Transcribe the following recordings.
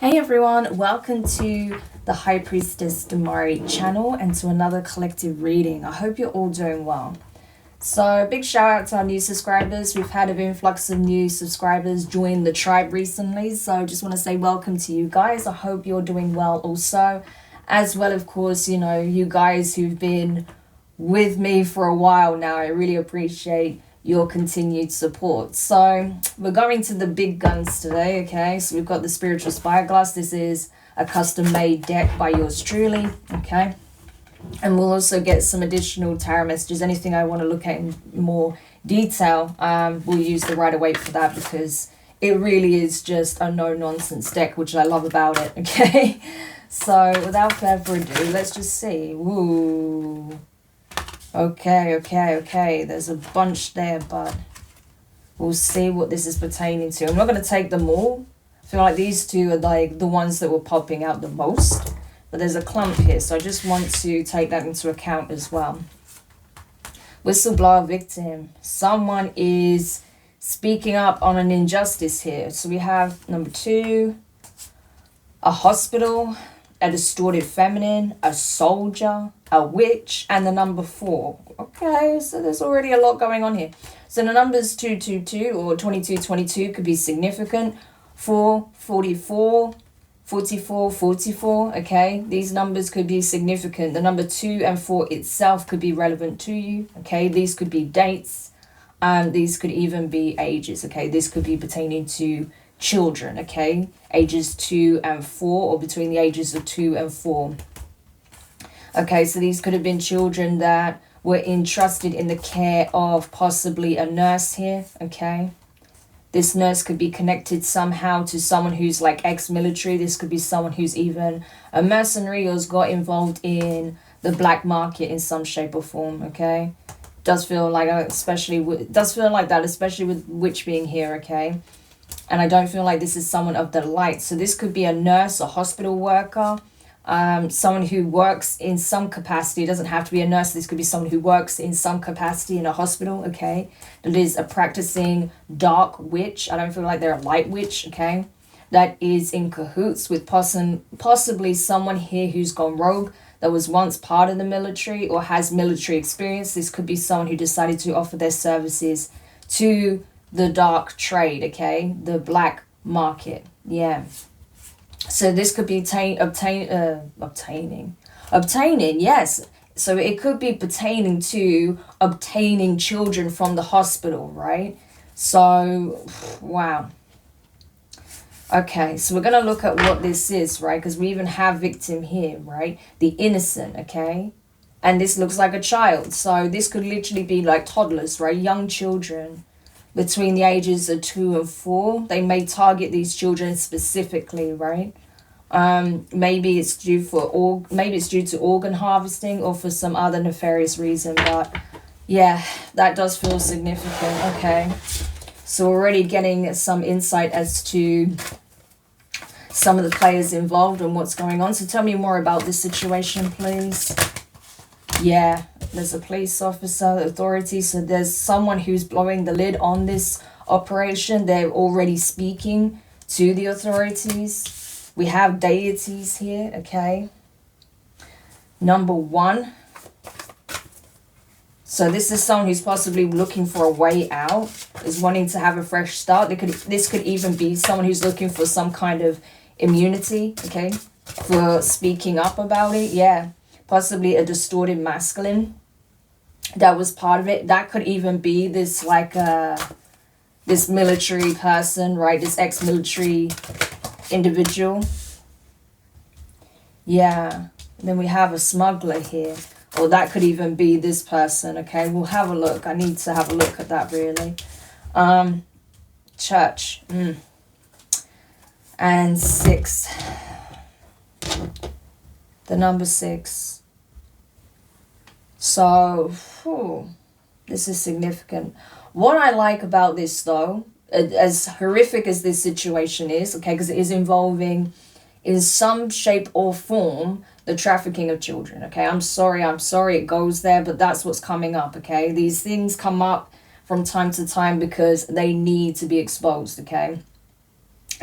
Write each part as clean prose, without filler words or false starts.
Hey everyone, welcome to the High Priestess Demari channel and to another collective reading. I hope you're all doing well. So big shout out to our new subscribers. We've had an influx of new subscribers join the tribe recently. So I just want to say welcome to you guys. I hope you're doing well also. As well, of course, you guys who've been with me for a while now. I really appreciate your continued support. So we're going to the big guns today, okay? So we've got the Spiritual Spyglass. This is a custom-made deck by yours truly, okay? And we'll also get some additional tarot messages. Anything I want to look at in more detail, we'll use the Waite for that because it really is just a no-nonsense deck, which I love about it, okay? So without further ado, let's just see. Ooh. Okay. There's a bunch there, but we'll see what this is pertaining to. I'm not going to take them all. I feel like these two are like the ones that were popping out the most. But there's a clump here, so I just want to take that into account as well. Whistleblower victim. Someone is speaking up on an injustice here. So we have number 2, a hospital, a distorted feminine, a soldier, a witch, and the number 4. Okay, so there's already a lot going on here. So the numbers 222 or 2222 could be significant. 4, 44, 44, 44, okay? These numbers could be significant. The number 2 and 4 itself could be relevant to you, okay? These could be dates. These could even be ages, okay? This could be pertaining to children, okay? Ages 2 and 4 or between the ages of 2 and 4. Okay, so these could have been children that were entrusted in the care of possibly a nurse here, okay? This nurse could be connected somehow to someone who's like ex-military. This could be someone who's even a mercenary or has got involved in the black market in some shape or form, okay? Does feel like that, especially with witch being here, okay? And I don't feel like this is someone of the light. So this could be a nurse, a hospital worker, someone who works in some capacity. It doesn't have to be a nurse. This could be someone who works in some capacity in a hospital, okay? That is a practicing dark witch. I don't feel like they're a light witch, okay? That is in cahoots with possibly someone here who's gone rogue, that was once part of the military or has military experience. This could be someone who decided to offer their services to the dark trade, okay? The black market, yeah. So this could be obtaining, yes. So it could be pertaining to obtaining children from the hospital, right? So, wow. Okay, so we're going to look at what this is, right? Because we even have victim here, right? The innocent, okay? And this looks like a child. So this could literally be like toddlers, right? Young children between the ages of 2 and 4. They may target these children specifically, right? Maybe it's due to organ harvesting or for some other nefarious reason, but yeah, that does feel significant. Okay, so we're already getting some insight as to some of the players involved and what's going on. So tell me more about this situation, please. Yeah, there's a police officer, authority, so there's someone who's blowing the lid on this operation. They're already speaking to the authorities. We have deities here, okay? Number 1. So this is someone who's possibly looking for a way out, is wanting to have a fresh start. This could even be someone who's looking for some kind of immunity, okay? For speaking up about it, yeah. Possibly a distorted masculine that was part of it. That could even be this like this military person, right? This ex-military individual. Yeah. Then we have a smuggler here. Or that could even be this person, okay? We'll have a look. I need to have a look at that, really. Church. And 6. The number 6. So, this is significant. What I like about this, though, as horrific as this situation is, okay, because it is involving, in some shape or form, the trafficking of children, okay? I'm sorry it goes there, but that's what's coming up, okay? These things come up from time to time because they need to be exposed, okay?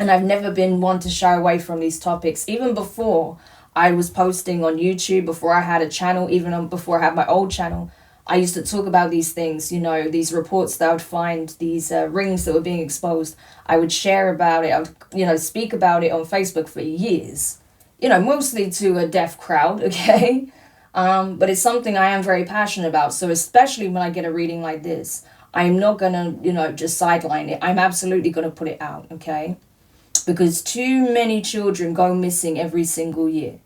And I've never been one to shy away from these topics. Even before I was posting on YouTube, before I had a channel, even before I had my old channel, I used to talk about these things, you know, these reports that I would find, these rings that were being exposed. I would share about it. I would, you know, speak about it on Facebook for years, you know, mostly to a deaf crowd, okay? But it's something I am very passionate about. So especially when I get a reading like this, I'm not going to, you know, just sideline it. I'm absolutely going to put it out, okay? Because too many children go missing every single year.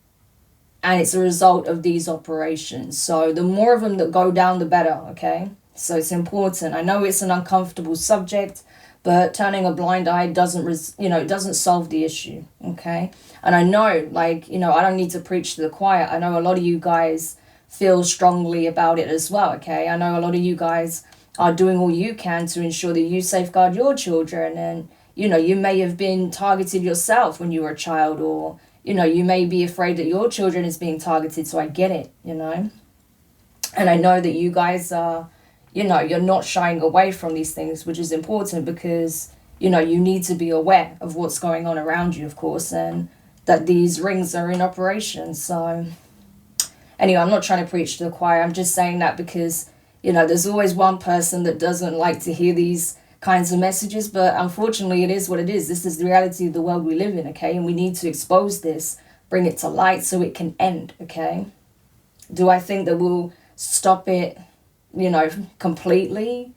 And it's a result of these operations. So the more of them that go down, the better, okay? So it's important. I know it's an uncomfortable subject, but turning a blind eye doesn't solve the issue, okay? And I know, like, you know, I don't need to preach to the choir. I know a lot of you guys feel strongly about it as well, okay? I know a lot of you guys are doing all you can to ensure that you safeguard your children. And, you know, you may have been targeted yourself when you were a child, or, you know, you may be afraid that your children is being targeted. So I get it, you know? And I know that you guys are, you know, you're not shying away from these things, which is important because, you know, you need to be aware of what's going on around you, of course, and that these rings are in operation. So anyway, I'm not trying to preach to the choir. I'm just saying that because, you know, there's always one person that doesn't like to hear these kinds of messages, but unfortunately it is what it is. This is the reality of the world we live in, okay? And we need to expose this, bring it to light so it can end, okay? Do I think that we'll stop it, you know, completely?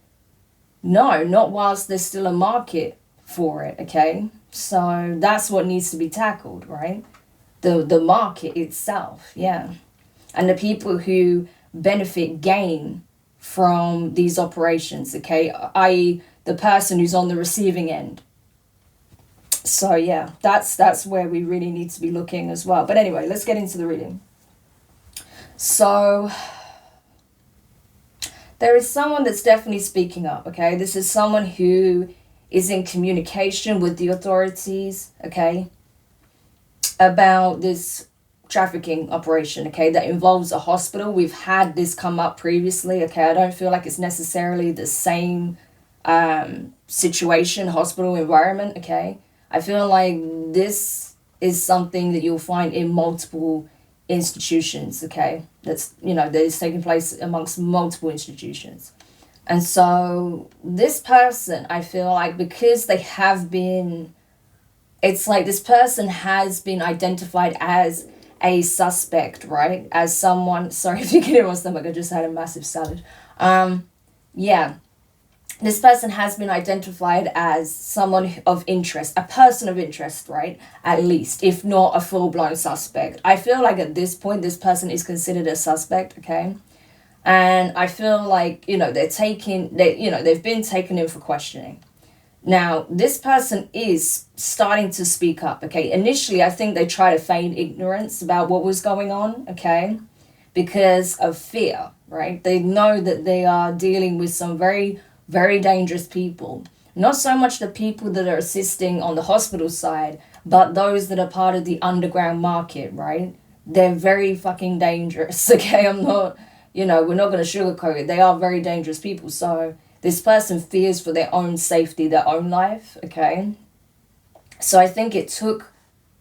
No, not whilst there's still a market for it, okay? So that's what needs to be tackled, right? The market itself, yeah. And the people who gain from these operations, okay? I.e. the person who's on the receiving end. So yeah, that's where we really need to be looking as well. But anyway, let's get into the reading. So there is someone that's definitely speaking up, okay? This is someone who is in communication with the authorities, okay, about this trafficking operation, okay, that involves a hospital. We've had this come up previously, okay? I don't feel like it's necessarily the same situation, hospital environment, okay? I feel like this is something that you'll find in multiple institutions, okay? That's, you know, that is taking place amongst multiple institutions. And so this person, I feel like, because they have been, it's like this person has been identified as a suspect, right? As someone, sorry if you can hear my stomach, I just had a massive salad. Yeah. This person has been identified as someone of interest, a person of interest, right? At least, if not a full-blown suspect. I feel like at this point, this person is considered a suspect, okay? And I feel like, you know, they've been taken in for questioning. Now, this person is starting to speak up, okay? Initially, I think they try to feign ignorance about what was going on, okay? Because of fear, right? They know that they are dealing with some very, very dangerous people. Not so much the people that are assisting on the hospital side, but those that are part of the underground market, right? They're very fucking dangerous, okay? I'm not, you know, we're not going to sugarcoat it. They are very dangerous people. So this person fears for their own safety, their own life, okay? So I think it took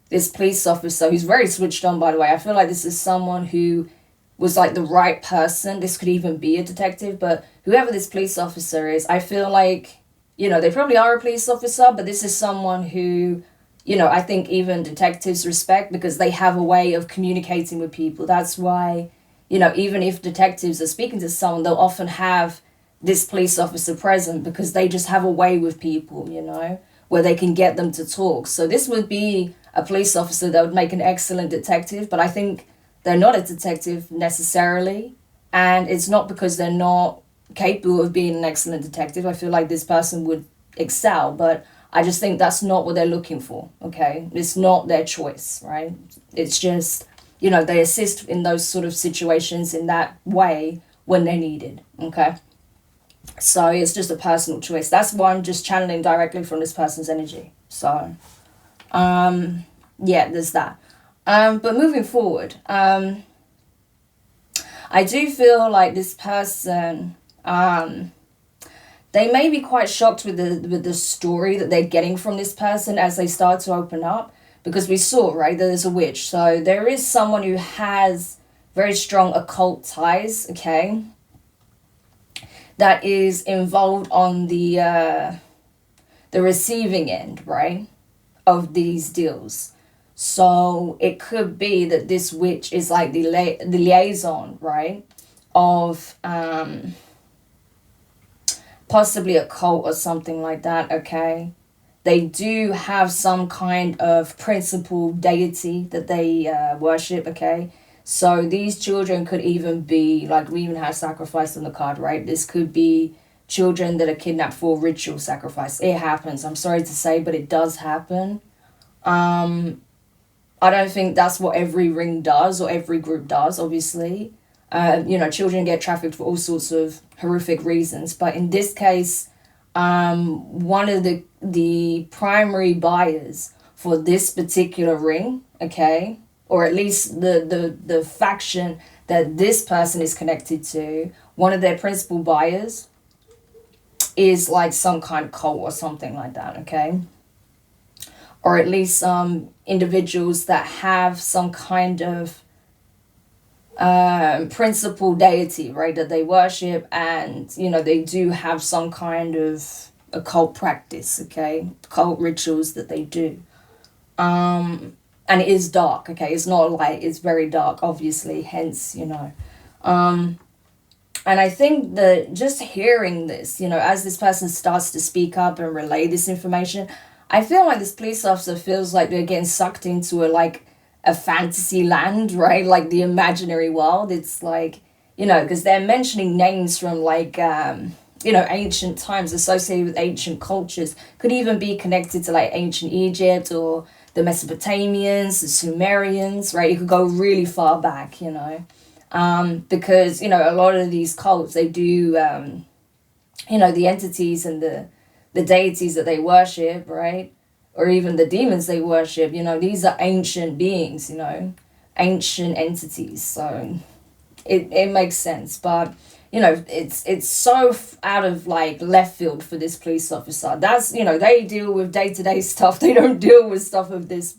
this police officer, who's very switched on, by the way. I feel like this is someone who was like the right person. This could even be a detective, but whoever this police officer is, I feel like, you know, they probably are a police officer, but this is someone who, you know, I think even detectives respect because they have a way of communicating with people. That's why, you know, even if detectives are speaking to someone, they'll often have this police officer present because they just have a way with people, you know, where they can get them to talk. So this would be a police officer that would make an excellent detective, but I think they're not a detective necessarily, and it's not because they're not capable of being an excellent detective. I feel like this person would excel, but I just think that's not what they're looking for, okay? It's not their choice, right? It's just, you know, they assist in those sort of situations in that way when they're needed, okay? So it's just a personal choice. That's why I'm just channeling directly from this person's energy. So, yeah, there's that. But moving forward, I do feel like this person, they may be quite shocked with the story that they're getting from this person as they start to open up, because we saw, right, that there's a witch. So there is someone who has very strong occult ties, okay, that is involved on the receiving end, right, of these deals. So it could be that this witch is like the liaison, right, of possibly a cult or something like that, okay? They do have some kind of principal deity that they worship, okay? So these children could even be, like we even have sacrifice on the card, right? This could be children that are kidnapped for ritual sacrifice. It happens. I'm sorry to say, but it does happen. I don't think that's what every ring does or every group does, obviously. Children get trafficked for all sorts of horrific reasons. But in this case, one of the primary buyers for this particular ring, okay, or at least the faction that this person is connected to, one of their principal buyers is like some kind of cult or something like that, okay? Or at least individuals that have some kind of principal deity, right, that they worship, and they do have some kind of occult practice, okay, occult rituals that they do, and it is dark, okay, it's not light, it's very dark, obviously, hence and I think that just hearing this, as this person starts to speak up and relay this information, I feel like this police officer feels like they're getting sucked into a fantasy land, right? Like the imaginary world. It's like, because they're mentioning names from ancient times associated with ancient cultures. Could even be connected to like ancient Egypt or the Mesopotamians, the Sumerians, right? You could go really far back, because, a lot of these cults, they do, the entities and the deities that they worship, right? Or even the demons they worship, these are ancient beings, ancient entities. So it makes sense. But, it's so out of like left field for this police officer. That's, they deal with day-to-day stuff. They don't deal with stuff of this,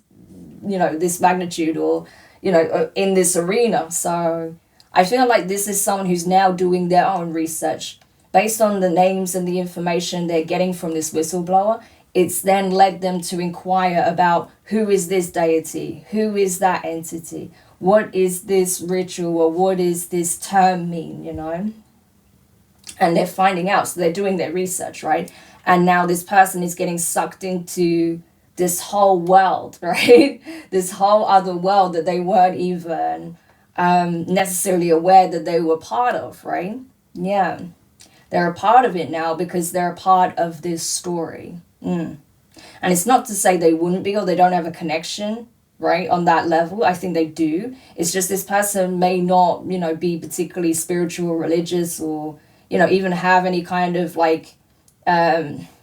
this magnitude or, in this arena. So I feel like this is someone who's now doing their own research. Based on the names and the information they're getting from this whistleblower, it's then led them to inquire about who is this deity, who is that entity, what is this ritual, or what does this term mean, And they're finding out, so they're doing their research, right? And now this person is getting sucked into this whole world, right? This whole other world that they weren't even necessarily aware that they were part of, right? Yeah. They're a part of it now because they're a part of this story. And it's not to say they wouldn't be or they don't have a connection, right, on that level. I think they do. It's just this person may not, be particularly spiritual or religious or, even have any kind of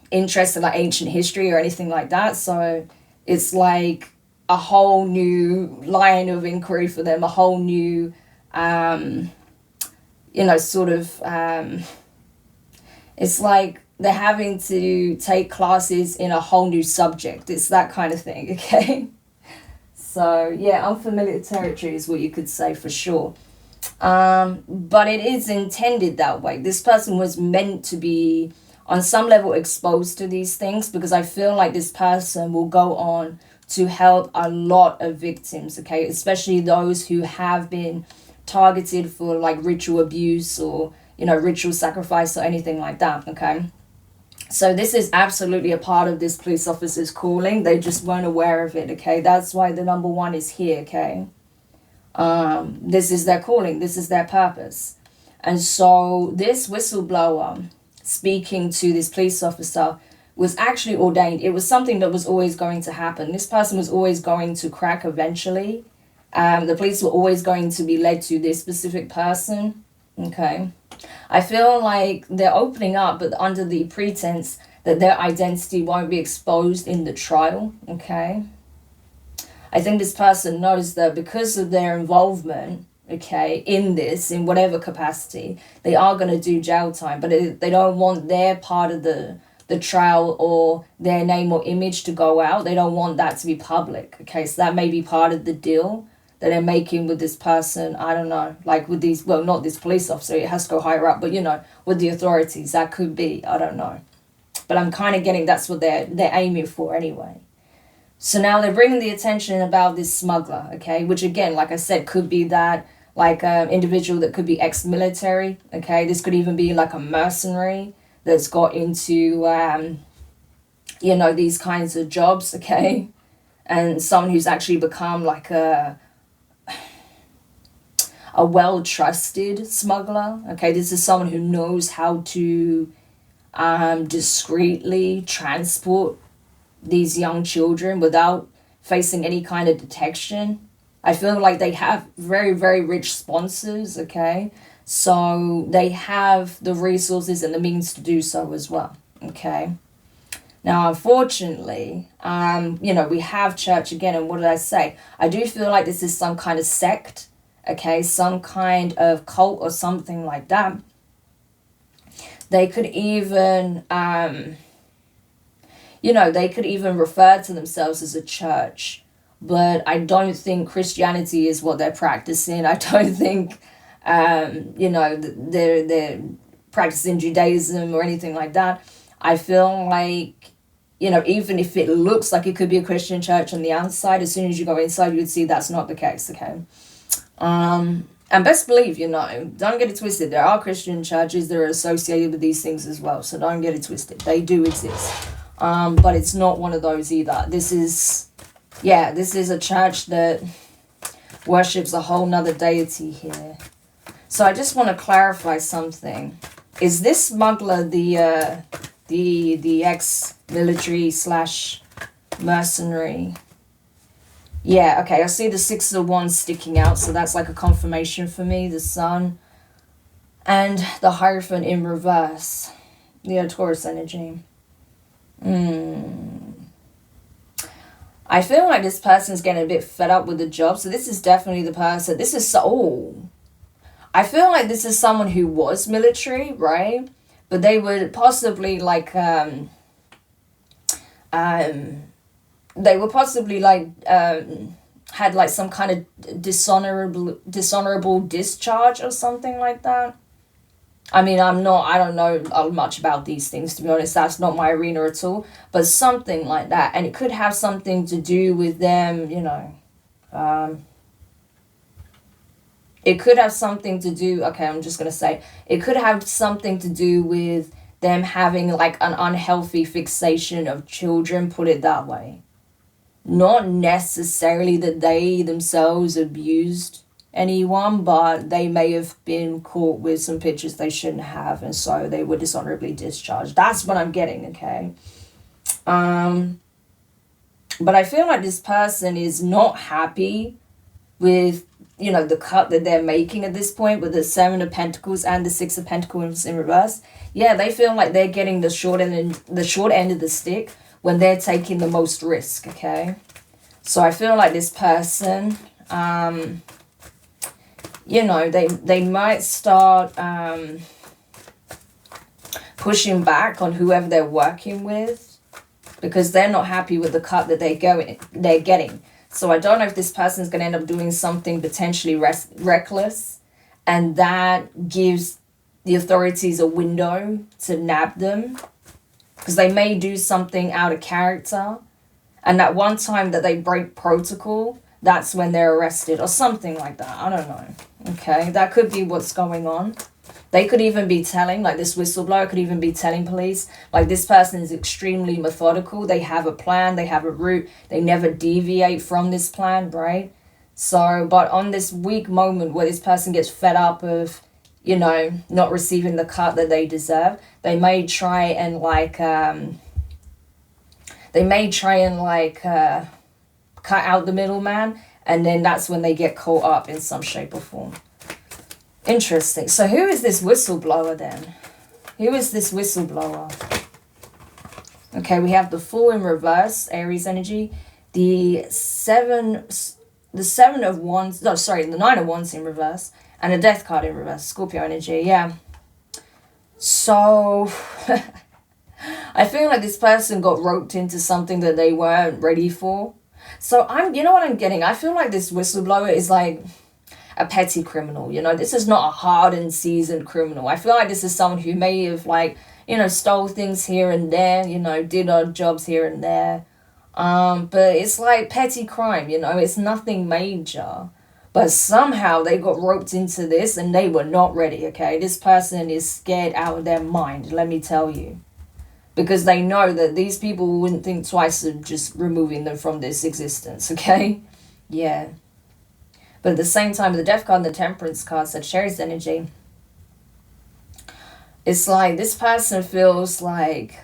interest in ancient history or anything like that. So it's like a whole new line of inquiry for them, a whole new, it's like they're having to take classes in a whole new subject. It's that kind of thing, okay? So, yeah, unfamiliar territory is what you could say for sure. But it is intended that way. This person was meant to be, on some level, exposed to these things, because I feel like this person will go on to help a lot of victims, okay? Especially those who have been targeted for, ritual abuse or ritual sacrifice or anything like that, okay? So this is absolutely a part of this police officer's calling. They just weren't aware of it, okay? That's why the number 1 is here, okay? This is their calling. This is their purpose. And so this whistleblower speaking to this police officer was actually ordained. It was something that was always going to happen. This person was always going to crack eventually. The police were always going to be led to this specific person, okay? I feel like they're opening up, but under the pretense that their identity won't be exposed in the trial, okay? I think this person knows that because of their involvement, okay, in this, in whatever capacity, they are going to do jail time, but they don't want their part of the trial or their name or image to go out. They don't want that to be public, okay? So that may be part of the deal that they're making with this person. I don't know, like with these, well, not this police officer, it has to go higher up, but you know, with the authorities, that could be, I don't know. But I'm kind of getting that's what they're aiming for anyway. So now they're bringing the attention about this smuggler, okay? Which again, like I said, could be that like an individual that could be ex-military, okay? This could even be like a mercenary that's got into, you know, these kinds of jobs, okay? And someone who's actually become like a well-trusted smuggler, okay? This is someone who knows how to discreetly transport these young children without facing any kind of detection. I feel like they have very, very rich sponsors, okay? So they have the resources and the means to do so as well, okay? Now, unfortunately, you know, we have church again, and what did I say? I do feel like this is some kind of sect, okay? Some kind of cult or something like that. They could even, you know, they could even refer to themselves as a church. But I don't think Christianity is what they're practicing. I don't think, you know, they're practicing Judaism or anything like that. I feel like, you know, even if it looks like it could be a Christian church on the outside, as soon as you go inside, you would see that's not the case, okay? And best believe, you know, don't get it twisted. There are Christian churches that are associated with these things as well, so don't get it twisted. They do exist. But it's not one of those either. This is a church that worships a whole nother deity here. So I just want to clarify something. Is this smuggler the ex-military / mercenary? Yeah, okay, I see the 6 of Wands sticking out, so that's like a confirmation for me, the Sun. And the Hierophant in reverse. The Taurus energy. I feel like this person's getting a bit fed up with the job, so this is definitely the person. This is I feel like this is someone who was military, right? But they would possibly like had like some kind of dishonorable discharge or something like that. I mean, I don't know much about these things, to be honest. That's not my arena at all. But something like that. And it could have something to do with them, you know. It could have something to do, okay, I'm just going to say, it could have something to do with them having like an unhealthy fixation of children, put it that way. Not necessarily that they themselves abused anyone, but they may have been caught with some pictures they shouldn't have, and so they were dishonorably discharged. That's what I'm getting, okay? But I feel like this person is not happy with, you know, the cut that they're making at this point with the 7 of Pentacles and the 6 of Pentacles in reverse. Yeah, they feel like they're getting the short end of the stick when they're taking the most risk, okay? So I feel like this person, you know, they might start pushing back on whoever they're working with because they're not happy with the cut that they're getting. So I don't know if this person's going to end up doing something potentially reckless, and that gives the authorities a window to nab them, because they may do something out of character, and that one time that they break protocol, that's when they're arrested or something like that. I don't know. Okay, that could be what's going on. They could even be telling, like this whistleblower could even be telling police, like this person is extremely methodical. They have a plan, they have a route, they never deviate from this plan, right? So, but on this weak moment where this person gets fed up of, you know, not receiving the cut that they deserve, they may try and cut out the middleman, and then that's when they get caught up in some shape or form. Interesting. So who is this whistleblower then? Who is this whistleblower? Okay, we have the Fool in reverse, Aries energy. The 7 the Seven of Wands, no, sorry, the Nine of Wands in reverse, and a Death card in reverse, Scorpio energy, yeah. So, I feel like this person got roped into something that they weren't ready for. So, you know what I'm getting? I feel like this whistleblower is like a petty criminal, you know? This is not a hardened, seasoned criminal. I feel like this is someone who may have, like, you know, stole things here and there, you know, did odd jobs here and there. But it's like petty crime, you know? It's nothing major. But somehow they got roped into this and they were not ready, okay? This person is scared out of their mind, let me tell you. Because they know that these people wouldn't think twice of just removing them from this existence, okay? Yeah. But at the same time, the Death card and the Temperance card, Sagittarius energy, it's like this person feels like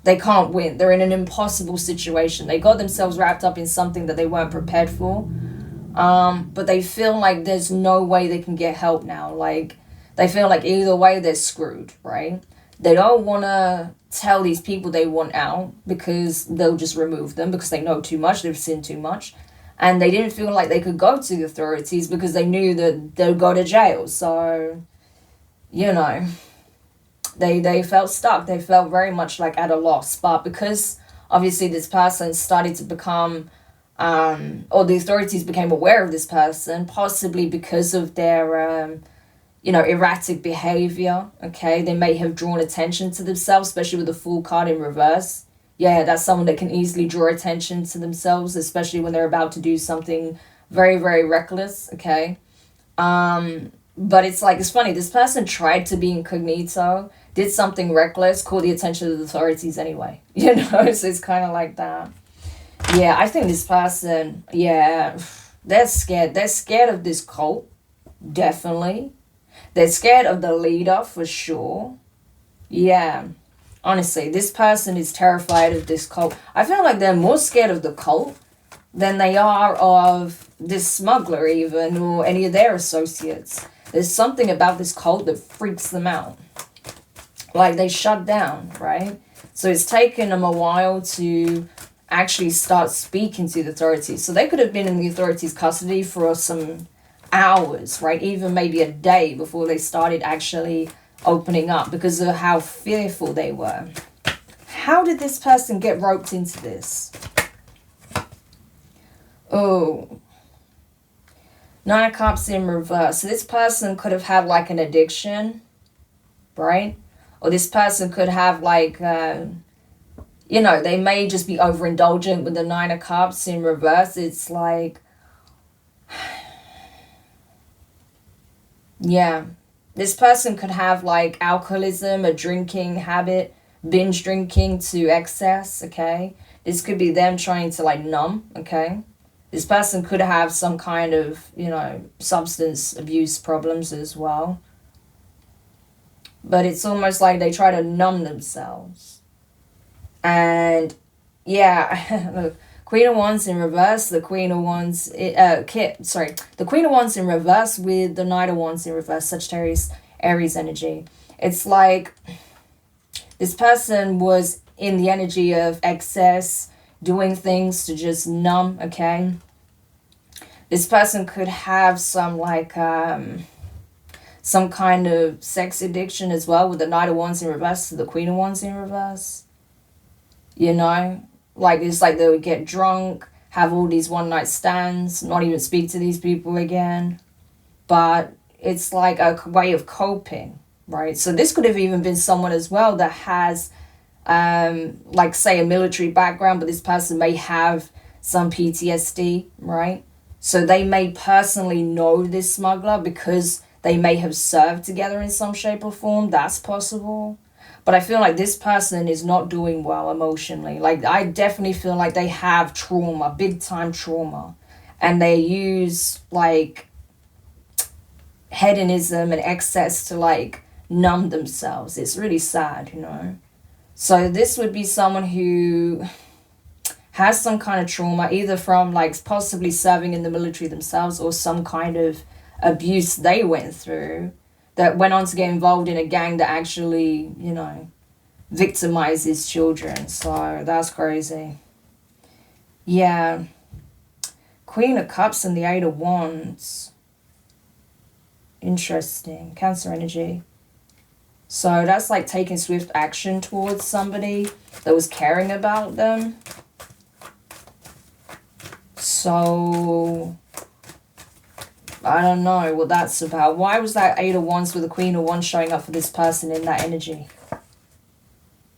they can't win. They're in an impossible situation. They got themselves wrapped up in something that they weren't prepared for. But they feel like there's no way they can get help now. Like, they feel like either way they're screwed, right? They don't want to tell these people they want out because they'll just remove them because they know too much, they've sinned too much. And they didn't feel like they could go to the authorities because they knew that they'll go to jail. So, you know, they felt stuck. They felt very much like at a loss. But because obviously this person started to become, or the authorities became aware of this person, possibly because of their, you know, erratic behavior, okay? They may have drawn attention to themselves, especially with the Fool card in reverse. Yeah, that's someone that can easily draw attention to themselves, especially when they're about to do something very, very reckless, okay? But it's like, it's funny, this person tried to be incognito, did something reckless, called the attention of the authorities anyway, you know? So it's kind of like that. Yeah, I think this person, yeah, they're scared. They're scared of this cult, definitely. They're scared of the leader, for sure. Yeah. Honestly, this person is terrified of this cult. I feel like they're more scared of the cult than they are of this smuggler even, or any of their associates. There's something about this cult that freaks them out. Like, they shut down, right? So it's taken them a while to actually start speaking to the authorities. So they could have been in the authorities' custody for some hours, right? Even maybe a day before they started actually opening up because of how fearful they were. How did this person get roped into this? Oh, Nine of Cups in reverse. So this person could have had like an addiction, right? Or this person could have like, you know, they may just be overindulgent with the Nine of Cups in reverse. It's like, yeah, this person could have like alcoholism, a drinking habit, binge drinking to excess, okay? This could be them trying to like numb, okay? This person could have some kind of, you know, substance abuse problems as well. But it's almost like they try to numb themselves. And yeah, look, Queen of Wands in reverse, the Queen of Wands, the Queen of Wands in reverse with the Knight of Wands in reverse, Sagittarius, Aries energy. It's like this person was in the energy of excess, doing things to just numb, okay? This person could have some like, some kind of sex addiction as well with the Knight of Wands in reverse to the Queen of Wands in reverse. You know? Like, it's like they would get drunk, have all these one-night stands, not even speak to these people again. But it's like a way of coping, right? So this could have even been someone as well that has, like, say, a military background, but this person may have some PTSD, right? So they may personally know this smuggler because they may have served together in some shape or form. That's possible. But I feel like this person is not doing well emotionally. Like, I definitely feel like they have trauma, big time trauma. And they use, like, hedonism and excess to, like, numb themselves. It's really sad, you know. So this would be someone who has some kind of trauma, either from, like, possibly serving in the military themselves or some kind of abuse they went through, that went on to get involved in a gang that actually, you know, victimizes children. So that's crazy. Yeah. Queen of Cups and the Eight of Wands. Interesting. Cancer energy. So that's like taking swift action towards somebody that was caring about them. So I don't know what that's about. Why was that Eight of Wands with the Queen of Wands showing up for this person in that energy?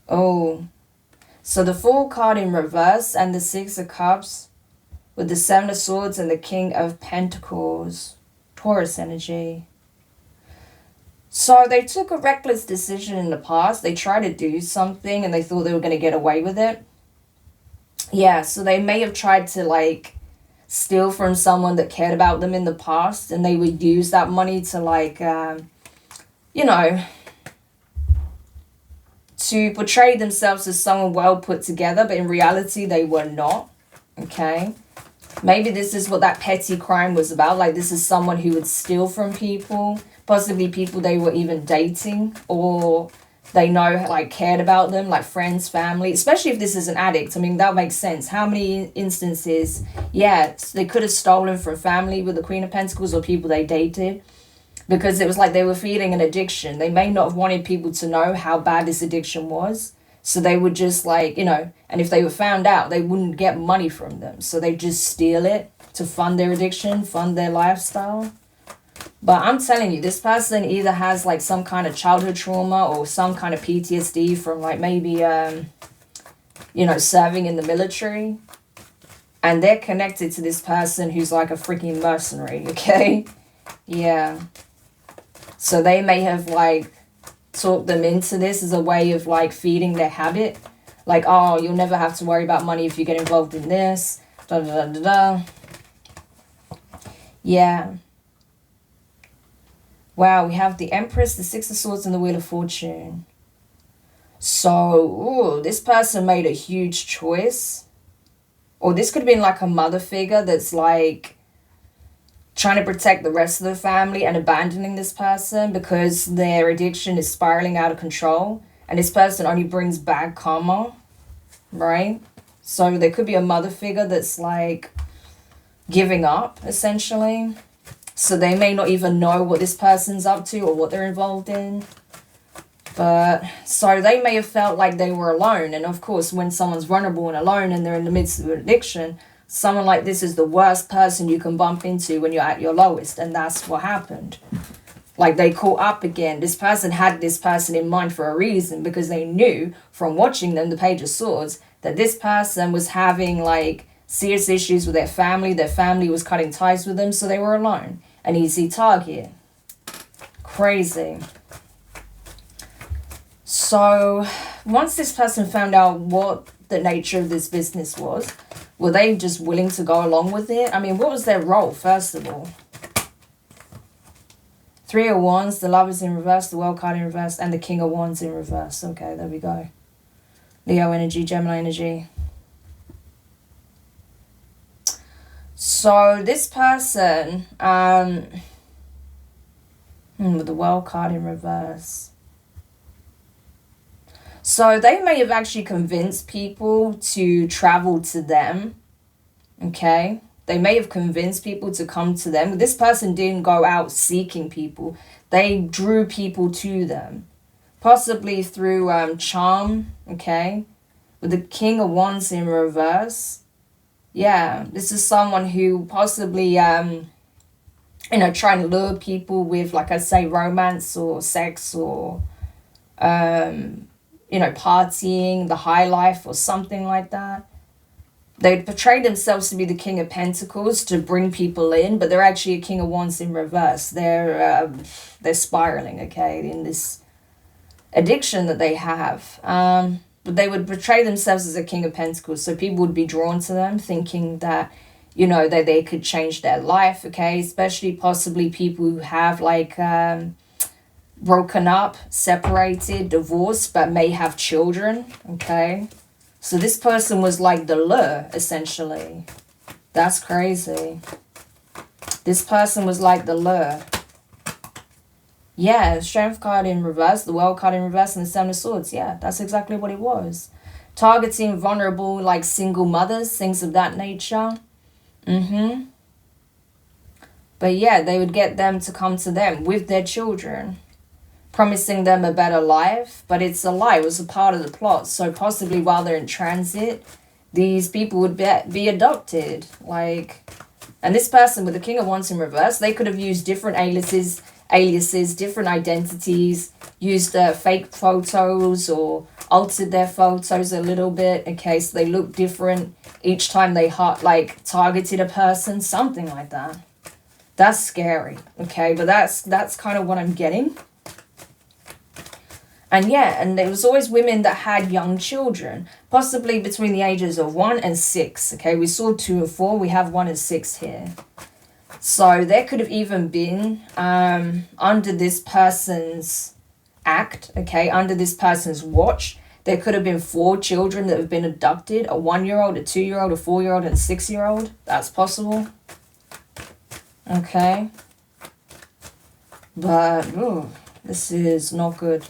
Oh, so the Fool card in reverse and the Six of Cups with the Seven of Swords and the King of Pentacles. Taurus energy. So they took a reckless decision in the past. They tried to do something and they thought they were going to get away with it. Yeah, so they may have tried to like steal from someone that cared about them in the past, and they would use that money to like, you know, to portray themselves as someone well put together, but in reality they were not. Okay, maybe this is what that petty crime was about. Like, this is someone who would steal from people, possibly people they were even dating, or they know like cared about them, like friends, family, especially if this is an addict. I mean, that makes sense. How many instances, yeah, they could have stolen from family with the Queen of Pentacles, or people they dated, because it was like they were feeding an addiction. They may not have wanted people to know how bad this addiction was, so they would just like, you know, and if they were found out, they wouldn't get money from them, so they just steal it to fund their addiction, fund their lifestyle. But I'm telling you, this person either has like some kind of childhood trauma or some kind of PTSD from like maybe, you know, serving in the military. And they're connected to this person who's like a freaking mercenary, okay? Yeah. So they may have like talked them into this as a way of like feeding their habit. Like, oh, you'll never have to worry about money if you get involved in this. Da da da da da. Yeah. Wow, we have the Empress, the Six of Swords, and the Wheel of Fortune. So, ooh, this person made a huge choice. Or this could have been like a mother figure that's like trying to protect the rest of the family and abandoning this person because their addiction is spiraling out of control. And this person only brings bad karma, right? So there could be a mother figure that's like giving up, essentially. So they may not even know what this person's up to or what they're involved in. But so they may have felt like they were alone. And of course, when someone's vulnerable and alone and they're in the midst of an addiction, someone like this is the worst person you can bump into when you're at your lowest. And that's what happened. Like, they caught up again. This person had this person in mind for a reason, because they knew from watching them, the Page of Swords, that this person was having like serious issues with their family. Their family was cutting ties with them, so they were alone. An easy target. Crazy. So once this person found out what the nature of this business was, were they just willing to go along with it? I mean, what was their role, first of all? Three of Wands, the Lovers in reverse, the World card in reverse, and the King of Wands in reverse. Okay, there we go. Leo energy, Gemini energy. So this person, with the World card in reverse. So they may have actually convinced people to travel to them, okay? They may have convinced people to come to them. This person didn't go out seeking people. They drew people to them, possibly through charm, okay? With the King of Wands in reverse. Yeah, this is someone who possibly, you know, trying to lure people with, like I say, romance or sex or, you know, partying, the high life or something like that. They portray themselves to be the King of Pentacles to bring people in, but they're actually a King of Wands in reverse. They're spiraling, okay, in this addiction that they have. But they would portray themselves as a King of Pentacles, so people would be drawn to them, thinking that, you know, that they could change their life, okay, especially possibly people who have like broken up, separated, divorced, but may have children, okay. So this person was like the lure, essentially. That's crazy. This person was like the lure. Yeah, Strength card in reverse, the World card in reverse, and the Seven of Swords. Yeah, that's exactly what it was. Targeting vulnerable, like single mothers, things of that nature. But yeah, they would get them to come to them with their children, promising them a better life. But it's a lie. It was a part of the plot. So possibly while they're in transit, these people would be adopted. Like, and this person with the King of Wands in reverse, they could have used different aliases, different identities, used fake photos or altered their photos a little bit in case they look different each time they targeted a person, something like that. That's scary, okay? But that's kind of what I'm getting. And yeah, and there was always women that had young children, possibly between the ages of 1 and 6, okay? We saw 2 and 4, we have 1 and 6 here. So there could have even been, under this person's act, okay, under this person's watch, there could have been 4 children that have been abducted, a 1-year-old, a 2-year-old, a 4-year-old, and a 6-year-old. That's possible. Okay. But, ooh, this is not good.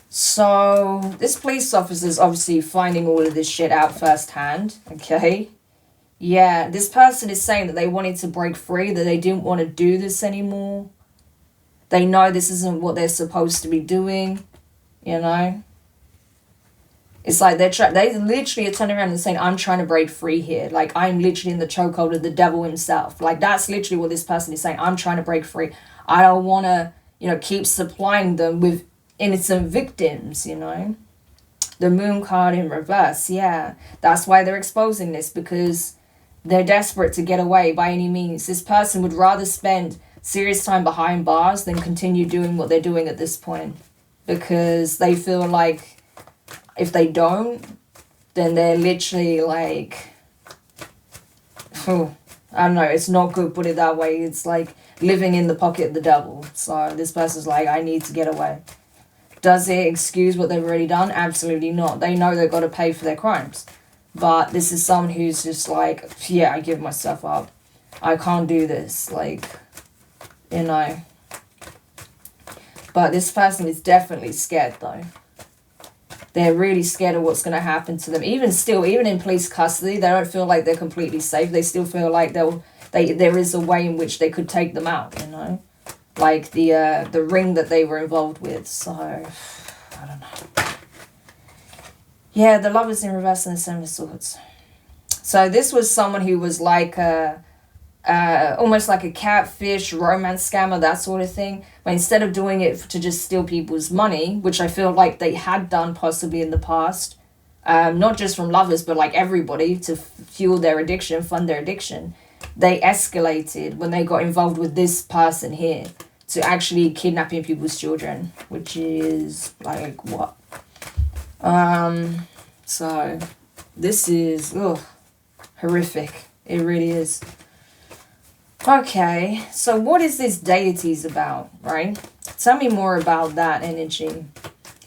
So, this police officer is obviously finding all of this shit out firsthand, okay? Yeah, this person is saying that they wanted to break free, that they didn't want to do this anymore. They know this isn't what they're supposed to be doing, you know? It's like they literally are turning around and saying, I'm trying to break free here. Like, I'm literally in the chokehold of the devil himself. Like, that's literally what this person is saying. I'm trying to break free. I don't want to, keep supplying them with innocent victims, The Moon card in reverse, yeah. That's why they're exposing this, because they're desperate to get away by any means. This person would rather spend serious time behind bars than continue doing what they're doing at this point. Because they feel like if they don't, then they're literally like, I don't know, it's not good, put it that way. It's like living in the pocket of the devil. So this person's like, I need to get away. Does it excuse what they've already done? Absolutely not. They know they've got to pay for their crimes. But this is someone who's just like, yeah, I give myself up. I can't do this. Like, But this person is definitely scared though. They're really scared of what's going to happen to them. Even in police custody, they don't feel like they're completely safe. They still feel like there is a way in which they could take them out, Like the ring that they were involved with. So, I don't know. Yeah, the Lovers in reverse and the 7 of Swords. So this was someone who was like almost like a catfish, romance scammer, that sort of thing. But instead of doing it to just steal people's money, which I feel like they had done possibly in the past, not just from lovers, but like everybody, to fuel their addiction, fund their addiction, they escalated when they got involved with this person here to actually kidnapping people's children, which is like what? So this is horrific. It really is. Okay, so what is this deities about, right? Tell me more about that energy.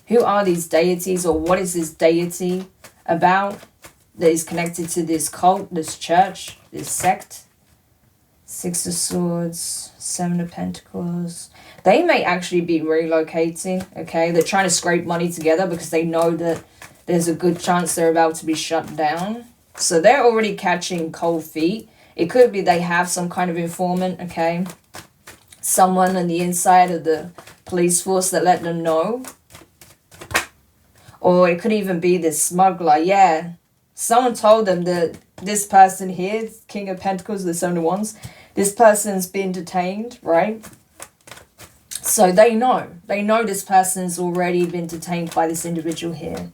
Who are these deities, or what is this deity about that is connected to this cult, this church, this sect? 6 of Swords, 7 of Pentacles. They may actually be relocating, okay? They're trying to scrape money together because they know that there's a good chance they're about to be shut down. So they're already catching cold feet. It could be they have some kind of informant, okay? Someone on the inside of the police force that let them know. Or it could even be this smuggler, yeah. Someone told them that this person here, King of Pentacles, the 7 of Wands, this person's been detained, right? So they know. They know this person's already been detained by this individual here.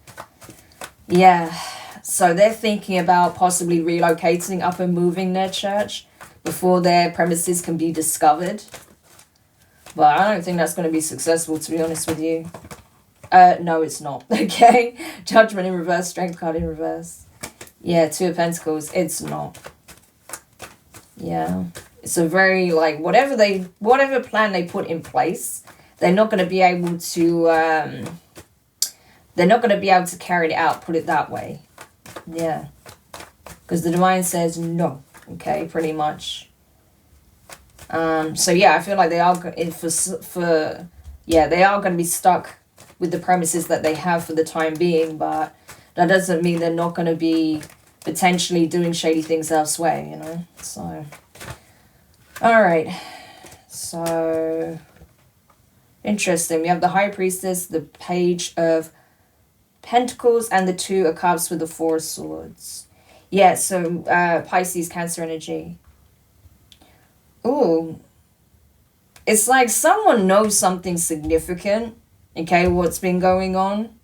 Yeah. So they're thinking about possibly relocating up and moving their church before their premises can be discovered. But I don't think that's going to be successful, to be honest with you. No, it's not. Okay. Judgment in reverse, Strength card in reverse. Yeah, 2 of Pentacles. It's not. Yeah. It's a very, like, whatever plan they put in place, they're not going to be able to, they're not going to be able to carry it out, put it that way. Yeah. Because the Divine says no. Okay, pretty much. So yeah, I feel like they are they are going to be stuck with the premises that they have for the time being, but that doesn't mean they're not going to be potentially doing shady things elsewhere, you know. So, all right. So, interesting. We have the High Priestess, the Page of Pentacles, and the Two of Cups with the Four of Swords. Yeah, so Pisces, Cancer energy. Ooh. It's like someone knows something significant, okay, what's been going on.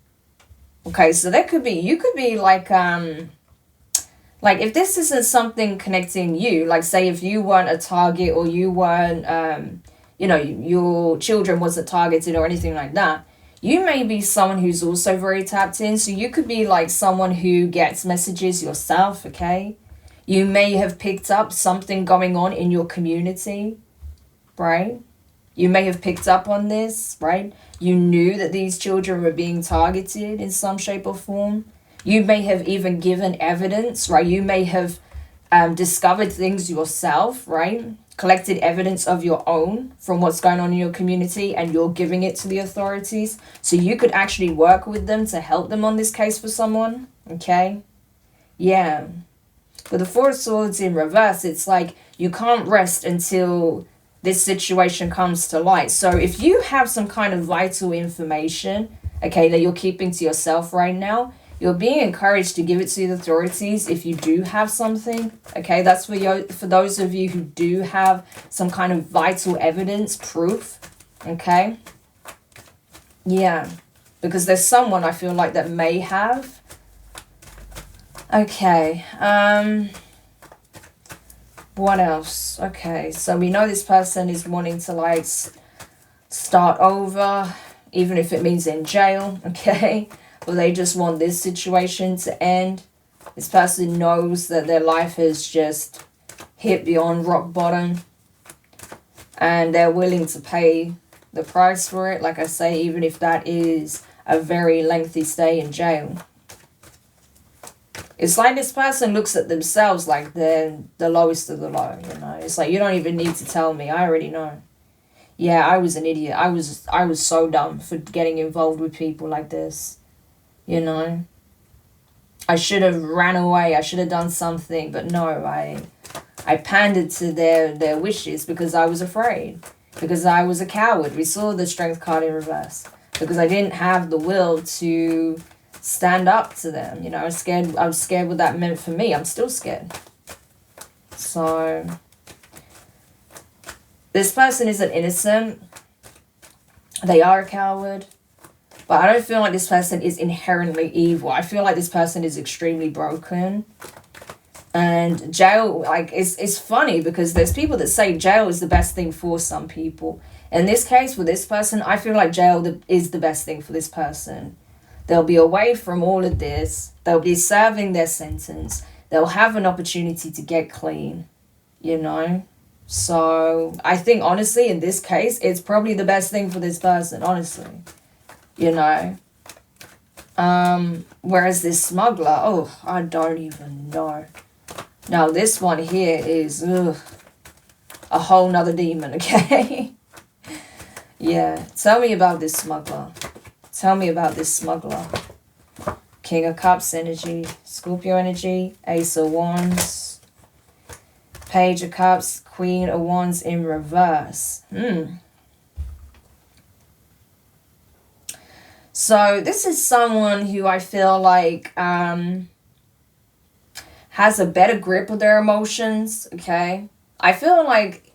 Okay, so that could be, you could be like if this isn't something connecting you, like say if you weren't a target or you weren't, you know, your children wasn't targeted or anything like that, you may be someone who's also very tapped in. So you could be like someone who gets messages yourself, okay? You may have picked up something going on in your community, right? You may have picked up on this, right? You knew that these children were being targeted in some shape or form. You may have even given evidence, right? You may have discovered things yourself, right? Collected evidence of your own from what's going on in your community, and you're giving it to the authorities. So you could actually work with them to help them on this case for someone, okay? Yeah. With the Four of Swords in reverse, it's like you can't rest until this situation comes to light. So if you have some kind of vital information, okay, that you're keeping to yourself right now, you're being encouraged to give it to the authorities if you do have something, okay? That's for you, for those of you who do have some kind of vital evidence, proof, okay? Yeah, because there's someone I feel like that may have. Okay, what else? Okay, so we know this person is wanting to like start over, even if it means in jail, okay? Or they just want this situation to end. This person knows that their life has just hit beyond rock bottom, and they're willing to pay the price for it, like I say, even if that is a very lengthy stay in jail. It's like this person looks at themselves like they're the lowest of the low, you know. It's like, you don't even need to tell me, I already know. Yeah, I was an idiot. I was so dumb for getting involved with people like this. You know, I should have ran away. I should have done something, but no, I pandered to their wishes because I was afraid, because I was a coward. We saw the Strength card in reverse, because I didn't have the will to stand up to them. You know, I was scared what that meant for me. I'm still scared. So this person isn't innocent. They are a coward. But I don't feel like this person is inherently evil. I feel like this person is extremely broken. And jail, like, it's funny because there's people that say jail is the best thing for some people. In this case, with this person, I feel like jail is the best thing for this person. They'll be away from all of this. They'll be serving their sentence. They'll have an opportunity to get clean, you know? So I think, honestly, in this case, it's probably the best thing for this person, honestly. You know, whereas this smuggler, oh, I don't even know. Now, this one here is a whole nother demon, okay? Yeah, tell me about this smuggler. Tell me about this smuggler. King of Cups energy, Scorpio energy, Ace of Wands, Page of Cups, Queen of Wands in reverse. So this is someone who I feel like has a better grip of their emotions, okay? I feel like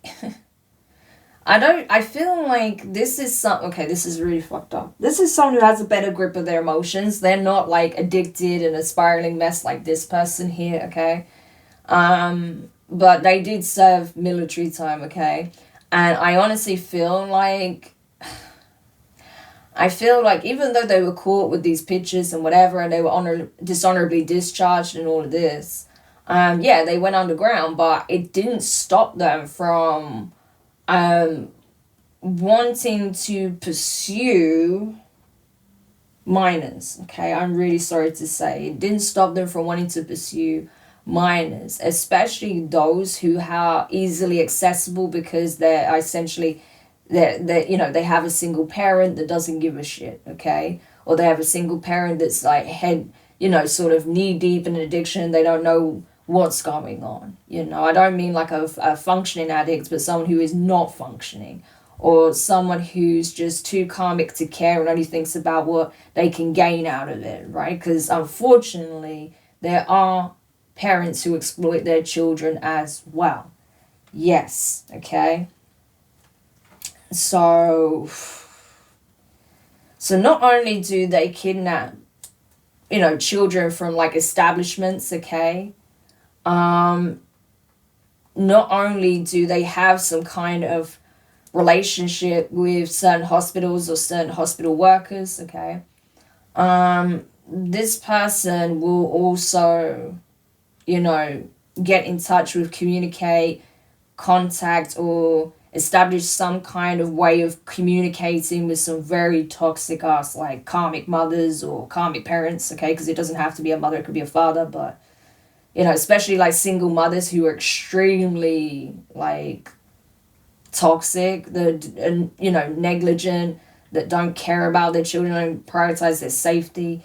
I feel like this is okay, this is really fucked up. This is someone who has a better grip of their emotions. They're not like addicted and a spiraling mess like this person here, okay? But they did serve military time, okay? And I honestly feel like even though they were caught with these pictures and whatever, and they were dishonorably discharged and all of this, yeah, they went underground, but it didn't stop them from wanting to pursue minors, okay? I'm really sorry to say. It didn't stop them from wanting to pursue minors, especially those who are easily accessible because they're essentially... you know, they have a single parent that doesn't give a shit, okay? Or they have a single parent that's like you know, sort of knee deep in addiction. They don't know what's going on. You know, I don't mean like a functioning addict, but someone who is not functioning, or someone who's just too karmic to care and only thinks about what they can gain out of it, right? Because unfortunately, there are parents who exploit their children as well. Yes, okay? So not only do they kidnap, you know, children from like establishments, okay? Not only do they have some kind of relationship with certain hospitals or certain hospital workers, okay? This person will also, you know, get in touch with, communicate, contact, or establish some kind of way of communicating with some very toxic ass, like karmic mothers or karmic parents, okay? Because it doesn't have to be a mother, it could be a father, but, you know, especially like single mothers who are extremely like toxic, and you know, negligent, that don't care about their children, don't prioritize their safety.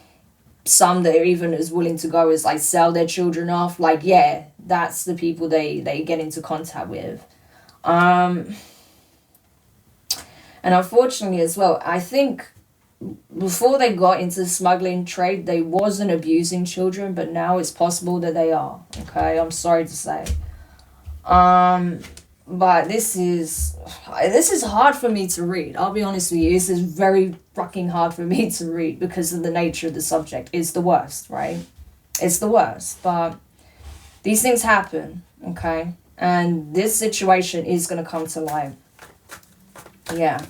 Some that are even as willing to go as like sell their children off. Like, yeah, that's the people they get into contact with. And unfortunately as well, I think before they got into the smuggling trade, they wasn't abusing children, but now it's possible that they are. Okay, I'm sorry to say. But this is hard for me to read. I'll be honest with you. This is very fucking hard for me to read because of the nature of the subject. It's the worst, right? It's the worst. But these things happen, okay? And this situation is going to come to light. Yeah.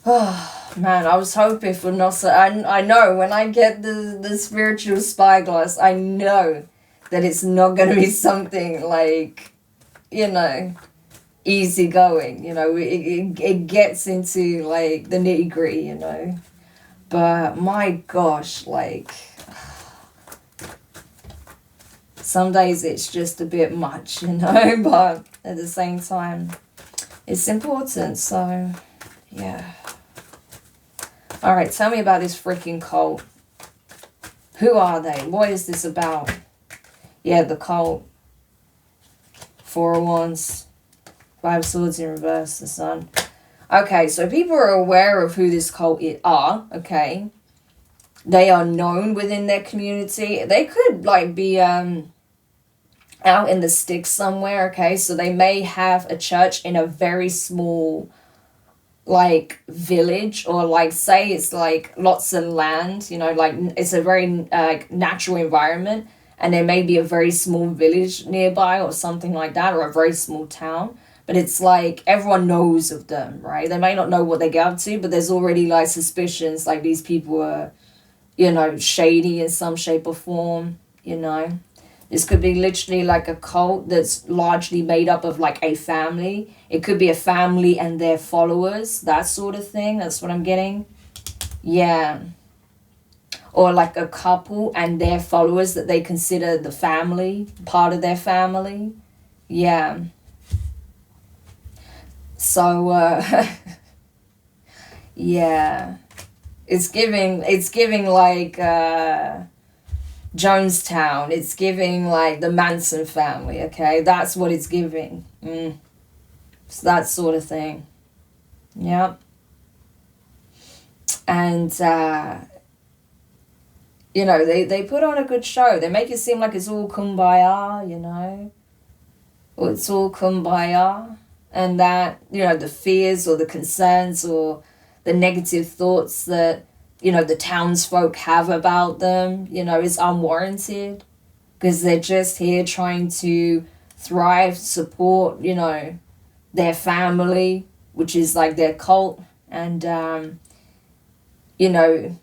Oh, man, I was hoping for Nossa. I know when I get the spiritual spyglass, I know that it's not going to be something like, you know, easy going. You know, it gets into like the nitty gritty, you know. But my gosh, like, some days it's just a bit much, you know, but at the same time, it's important. So, yeah. All right, tell me about this freaking cult. Who are they? What is this about? Yeah, the cult. Four of Wands. Five of Swords in reverse, the Sun. Okay, so people are aware of who this cult are, okay? They are known within their community. They could, like, be out in the sticks somewhere, okay? So they may have a church in a very small, like, village, or, like, say it's, like, lots of land, you know, like, it's a very natural environment, and there may be a very small village nearby or something like that, or a very small town. But it's like everyone knows of them, right? They may not know what they get up to, but there's already like suspicions like these people are, you know, shady in some shape or form, you know. This could be literally like a cult that's largely made up of like a family. It could be a family and their followers, that sort of thing. That's what I'm getting. Yeah. Or like a couple and their followers that they consider the family, part of their family. Yeah. So, yeah, it's giving like, Jonestown. It's giving like the Manson family, okay? That's what it's giving. It's that sort of thing. Yep. And, you know, they put on a good show. They make it seem like it's all kumbaya, you know? Or it's all kumbaya. And that, you know, the fears or the concerns or the negative thoughts that, you know, the townsfolk have about them, you know, is unwarranted. Because they're just here trying to thrive, support, you know, their family, which is like their cult. And, you know,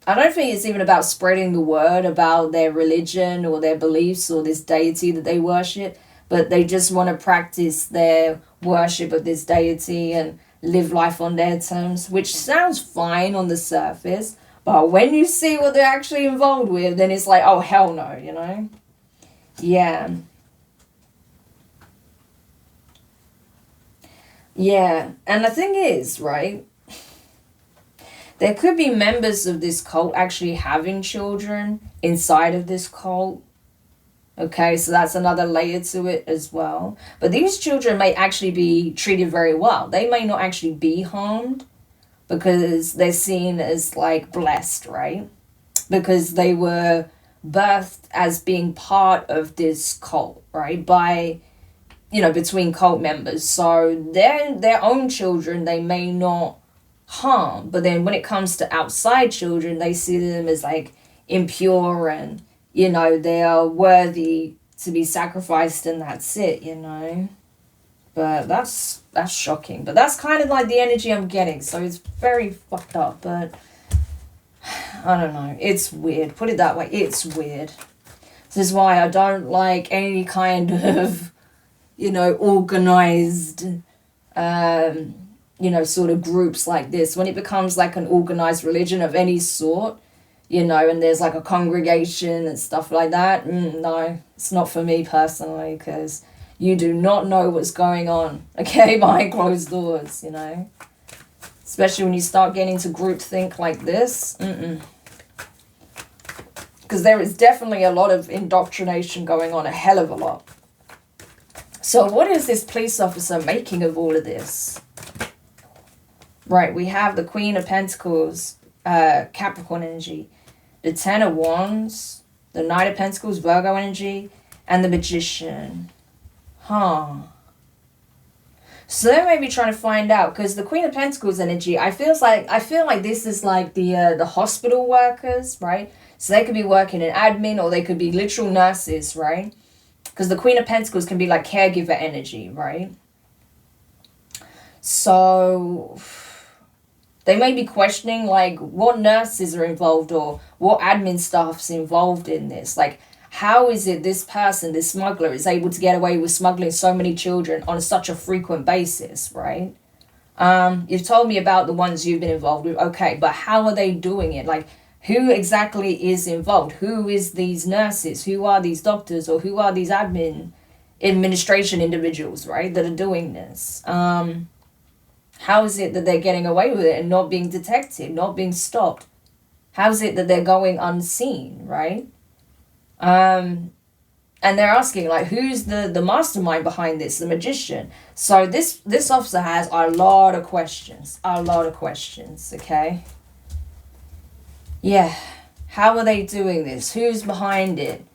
I don't think it's even about spreading the word about their religion or their beliefs or this deity that they worship. But they just want to practice their worship of this deity and live life on their terms, which sounds fine on the surface. But when you see what they're actually involved with, then it's like, oh, hell no, you know? Yeah. Yeah. And the thing is, right? There could be members of this cult actually having children inside of this cult. Okay, so that's another layer to it as well. But these children may actually be treated very well. They may not actually be harmed because they're seen as like blessed, right? Because they were birthed as being part of this cult, right? By, between cult members. So their own children, they may not harm. But then when it comes to outside children, they see them as like impure and, they are worthy to be sacrificed and that's it, But that's shocking. But that's kind of like the energy I'm getting. So it's very fucked up. But I don't know. It's weird. Put it that way. It's weird. This is why I don't like any kind of, organized, sort of groups like this. When it becomes like an organized religion of any sort, and there's like a congregation and stuff like that. No, it's not for me personally, because you do not know what's going on, okay, behind closed doors, Especially when you start getting into groupthink like this. Because there is definitely a lot of indoctrination going on, a hell of a lot. So what is this police officer making of all of this? Right, we have the Queen of Pentacles, Capricorn energy, the Ten of Wands, the Knight of Pentacles, Virgo energy, and the Magician. So they may be trying to find out, because the Queen of Pentacles energy, I feel like this is like the hospital workers, right? So they could be working in admin, or they could be literal nurses, right? Because the Queen of Pentacles can be like caregiver energy, right? So they may be questioning like what nurses are involved or what admin staff's involved in this. Like, how is it this person, this smuggler, is able to get away with smuggling so many children on such a frequent basis, right? You've told me about the ones you've been involved with. Okay, but how are they doing it? Like, who exactly is involved? Who is these nurses? Who are these doctors? Or who are these administration individuals, right, that are doing this? How is it that they're getting away with it and not being detected, not being stopped? How is it that they're going unseen, right? And they're asking, like, who's the mastermind behind this, the magician? So this officer has a lot of questions, okay? Yeah, how are they doing this? Who's behind it?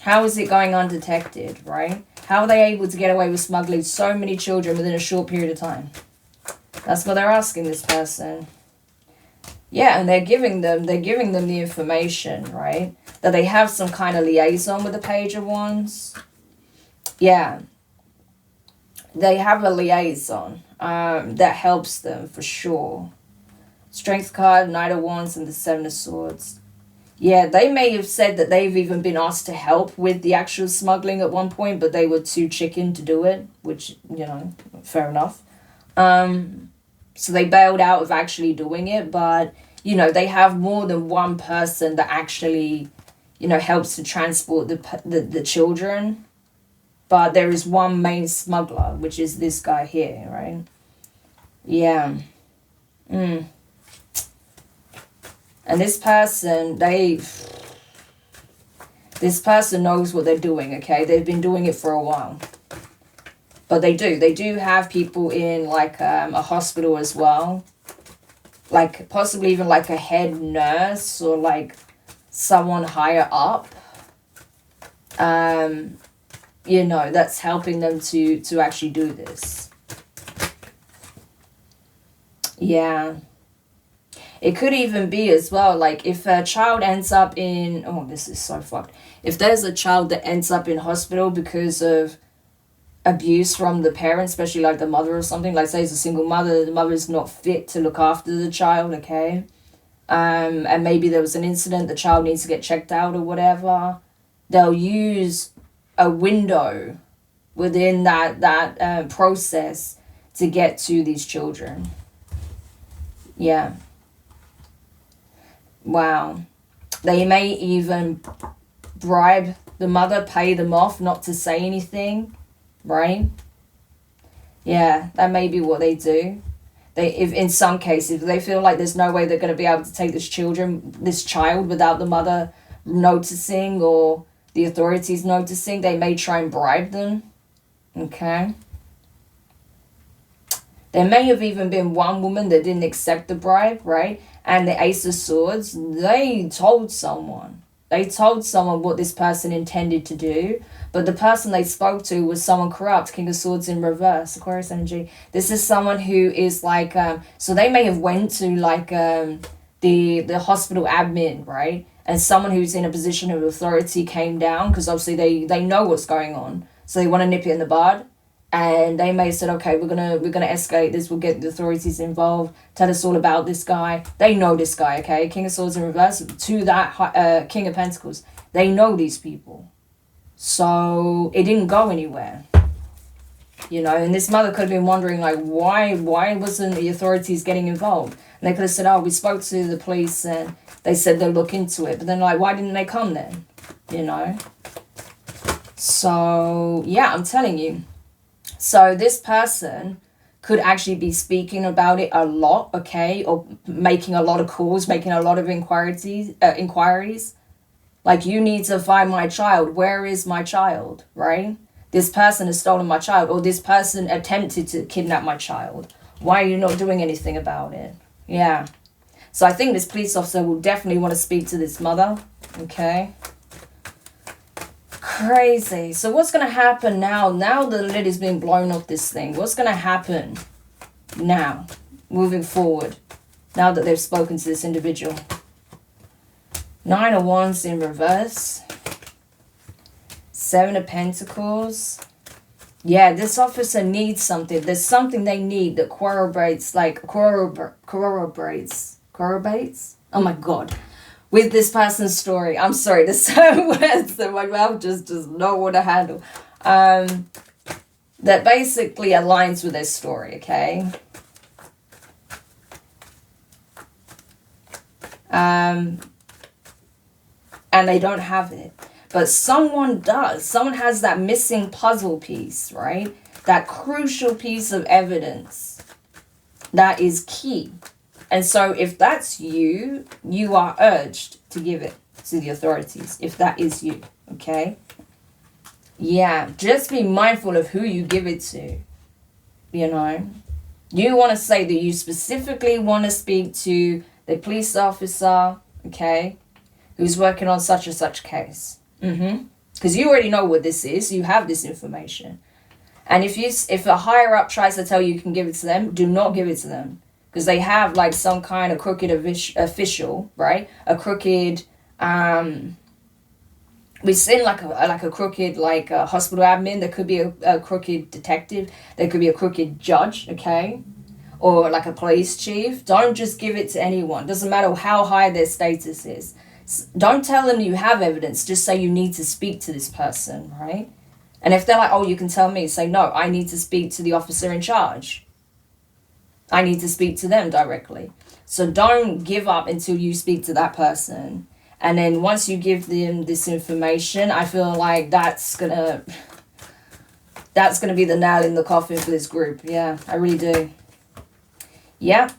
How is it going undetected, right? How are they able to get away with smuggling so many children within a short period of time? That's what they're asking this person. Yeah, and they're giving them the information, right? That they have some kind of liaison with the Page of Wands. Yeah. They have a liaison that helps them for sure. Strength card, Knight of Wands, and the Seven of Swords. Yeah, they may have said that they've even been asked to help with the actual smuggling at one point, but they were too chicken to do it, which, fair enough. So they bailed out of actually doing it, but, they have more than one person that actually, helps to transport the children. But there is one main smuggler, which is this guy here, right? Yeah. And this person knows what they're doing, okay? They've been doing it for a while. But they do have people in like a hospital as well. Like possibly even like a head nurse or like someone higher up. That's helping them to actually do this. Yeah. It could even be as well, like if a child ends up in, oh, this is so fucked. If there's a child that ends up in hospital because of abuse from the parents, especially like the mother or something, like say it's a single mother, the mother's not fit to look after the child, okay? And maybe there was an incident, the child needs to get checked out or whatever. They'll use a window within that process to get to these children. Yeah. Wow. They may even bribe the mother, pay them off not to say anything, right? Yeah, that may be what they do. If in some cases, if they feel like there's no way they're going to be able to take this child without the mother noticing or the authorities noticing, they may try and bribe them. Okay. There may have even been one woman that didn't accept the bribe, right? And the Ace of Swords, they told someone. They told someone what this person intended to do. But the person they spoke to was someone corrupt. King of Swords in reverse. Aquarius energy. This is someone who is like... so they may have went to like the hospital admin, right? And someone who's in a position of authority came down. Because obviously they know what's going on. So they want to nip it in the bud. And they may have said, okay, we're gonna escalate this. We'll get the authorities involved. Tell us all about this guy. They know this guy, okay? King of Swords in reverse to that King of Pentacles. They know these people. So it didn't go anywhere. You know, and this mother could have been wondering, like, why wasn't the authorities getting involved? And they could have said, oh, we spoke to the police and they said they'll look into it. But then, like, why didn't they come then? You know? So, yeah, I'm telling you. So this person could actually be speaking about it a lot, okay? Or making a lot of calls, making a lot of inquiries. Like, you need to find my child. Where is my child, right? This person has stolen my child. Or this person attempted to kidnap my child. Why are you not doing anything about it? Yeah. So I think this police officer will definitely want to speak to this mother, okay? Crazy. So what's going to happen now? Now the lid is being blown off this thing. What's going to happen now, moving forward, now that they've spoken to this individual? 9 of Wands in reverse. 7 of Pentacles. Yeah, this officer needs something. There's something they need that corroborates. Oh my God. With this person's story. I'm sorry, there's so words that my mouth just does not want to handle. That basically aligns with their story, okay? And they don't have it. But someone does. Someone has that missing puzzle piece, right? That crucial piece of evidence that is key. And so if that's you, you are urged to give it to the authorities, if that is you, okay? Yeah, just be mindful of who you give it to, you know? You want to say that you specifically want to speak to the police officer, okay, who's working on such and such case. Because you already know what this is. You have this information. And if a higher up tries to tell you you can give it to them, do not give it to them. Because they have like some kind of crooked official, right? A crooked, we've seen like a crooked hospital admin. There could be a crooked detective. There could be a crooked judge, okay? Or like a police chief. Don't just give it to anyone. Doesn't matter how high their status is. Don't tell them you have evidence. Just say you need to speak to this person, right? And if they're like, oh, you can tell me. Say, no, I need to speak to the officer in charge. I need to speak to them directly. So don't give up until you speak to that person. And then once you give them this information, I feel like that's gonna be the nail in the coffin for this group. Yeah, I really do. Yeah,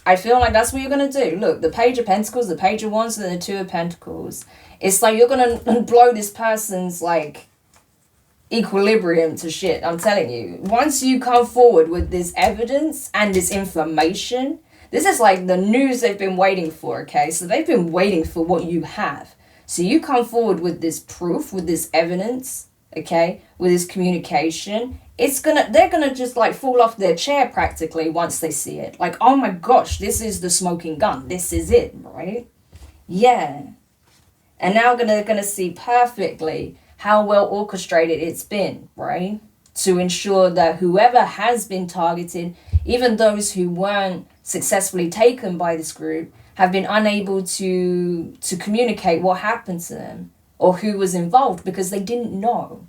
I feel like that's what you're gonna do. Look, the Page of Pentacles, the Page of Wands, and the Two of Pentacles. It's like you're gonna blow this person's like equilibrium to shit. I'm telling you, once you come forward with this evidence and this information, this is like the news they've been waiting for, okay? So they've been waiting for what you have. So you come forward with this proof, with this evidence, okay, with this communication. They're gonna just like fall off their chair practically once they see it. Like, oh my gosh, this is the smoking gun. This is it, right? Yeah. And now they're gonna see perfectly how well orchestrated it's been, right? To ensure that whoever has been targeted, even those who weren't successfully taken by this group, have been unable to communicate what happened to them or who was involved because they didn't know.